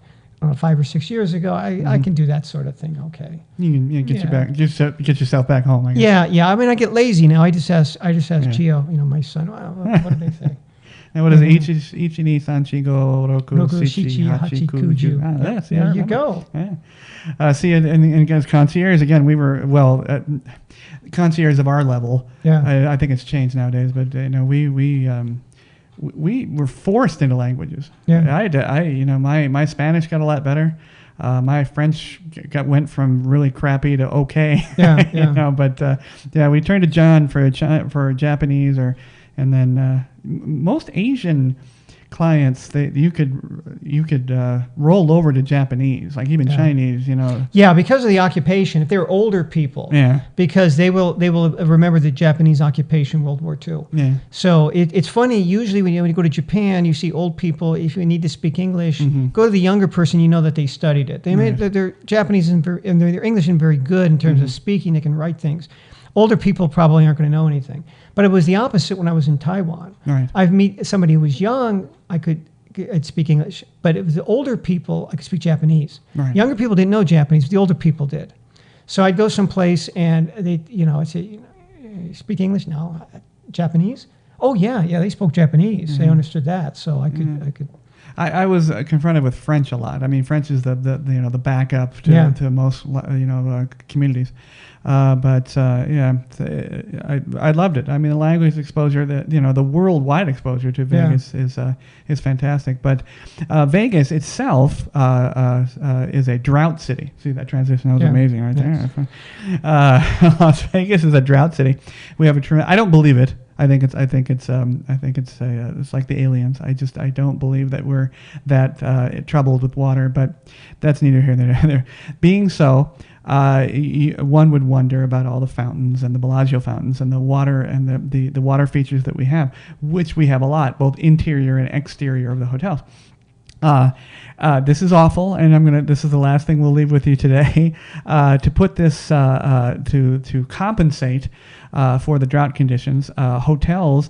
5 or 6 years ago. I can do that sort of thing. Okay. You can get you back, get yourself back home. I guess. Yeah. I mean, I get lazy now. I just ask Chio, my son. What do they say? And what is it? Ichi ni san chi go roku shichi hachi kuju. That's there you go. Yeah. See, and against concierge again, we were concierge of our level. Yeah. I think it's changed nowadays, but we were forced into languages. Yeah. My Spanish got a lot better. My French went from really crappy to okay. Yeah. But we turned to John for Japanese and then most Asian clients, you could roll over to Japanese, like even Chinese, Yeah, because of the occupation. If they're older people, because they will remember the Japanese occupation, World War II. Yeah. So it's funny. Usually when you go to Japan, you see old people. If you need to speak English, go to the younger person. You know that they studied it. They made their Japanese and their English isn't very good in terms of speaking. They can write things. Older people probably aren't going to know anything. But it was the opposite when I was in Taiwan. Right. I've met somebody who was young, I'd speak English. But it was the older people, I could speak Japanese. Right. Younger people didn't know Japanese, but the older people did. So I'd go someplace and I'd say, you speak English? No. Japanese? Oh, yeah, they spoke Japanese. They understood that. So I could. I was confronted with French a lot. I mean, French is the backup to most communities. I loved it. I mean, the language exposure, the worldwide exposure to Vegas is fantastic. But Vegas itself is a drought city. See that transition? That was amazing right there. Las Vegas is a drought city. We have I don't believe it. I think it's like the aliens. I don't believe that we're that troubled with water, but that's neither here nor there. Being so, one would wonder about all the fountains and the Bellagio fountains and the water and the water features that we have, which we have a lot, both interior and exterior of the hotels. This is awful, and this is the last thing we'll leave with you today. To put this to compensate for the drought conditions, hotels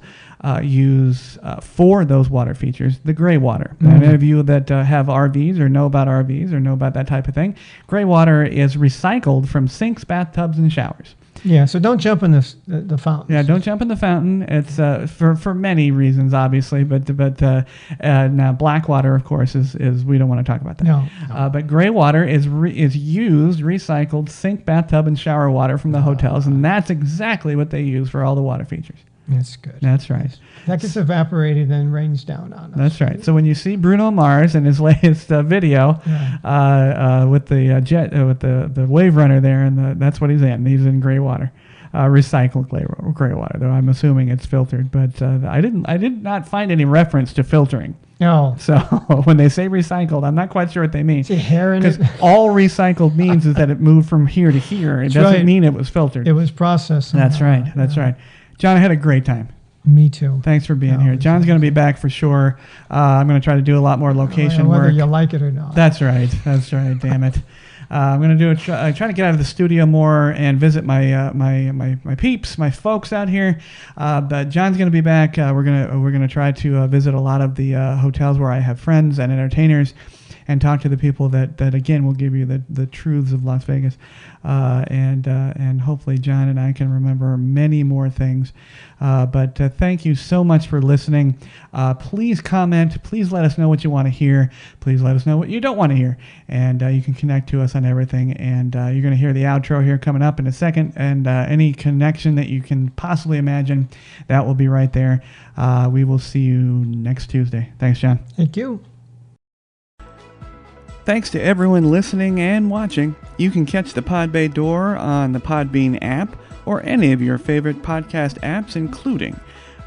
use for those water features the gray water. Any of you that have RVs or know about RVs or know about that type of thing, gray water is recycled from sinks, bathtubs, and showers. Yeah, so don't jump in the fountain. Yeah, don't jump in the fountain. It's for many reasons, obviously, but now black water, of course, is we don't want to talk about that. No. But gray water is used recycled sink, bathtub, and shower water from the hotels, and that's exactly what they use for all the water features. That's good. That's right. That gets evaporated, then rains down on us. That's right. So when you see Bruno Mars in his latest video with the Wave Runner there, and that's what he's in. He's in gray water, recycled gray water. Though I'm assuming it's filtered, but I did not find any reference to filtering. No. So when they say recycled, I'm not quite sure what they mean. It's a hair in it. Because all recycled means is that it moved from here to here. It doesn't mean it was filtered. It was processed. That's right. That's right. John, I had a great time. Me too. Thanks for being here. John's going to be back for sure. I'm going to try to do a lot more location whether work. you like it or not. That's right. Damn it. I'm going to try to get out of the studio more and visit my peeps, my folks out here. But John's going to be back. We're gonna try to visit a lot of the hotels where I have friends and entertainers, and talk to the people that again will give you the truths of Las Vegas, and hopefully John and I can remember many more things. But thank you so much for listening. Please comment. Please let us know what you want to hear. Please let us know what you don't want to hear. And you can connect to us on everything. And you're going to hear the outro here coming up in a second. And any connection that you can possibly imagine, that will be right there. We will see you next Tuesday. Thanks, John. Thank you. Thanks to everyone listening and watching. You can catch the Pod Bay Door on the Podbean app or any of your favorite podcast apps, including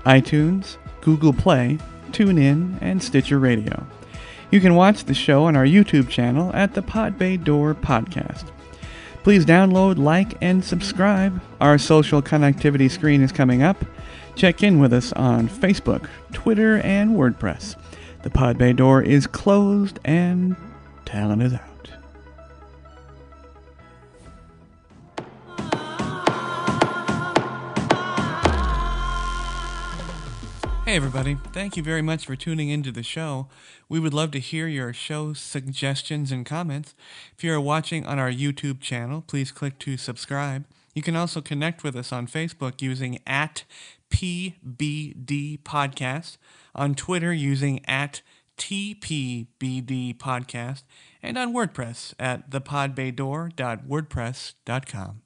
iTunes, Google Play, TuneIn, and Stitcher Radio. You can watch the show on our YouTube channel at the Pod Bay Door Podcast. Please download, like, and subscribe. Our social connectivity screen is coming up. Check in with us on Facebook, Twitter, and WordPress. The Pod Bay Door is closed and talent is out. Hey everybody, thank you very much for tuning into the show. We would love to hear your show suggestions and comments. If you are watching on our YouTube channel, please click to subscribe. You can also connect with us on Facebook using @PBD Podcast, on Twitter using @TPBD Podcast, and on WordPress at thepodbaydoor.wordpress.com.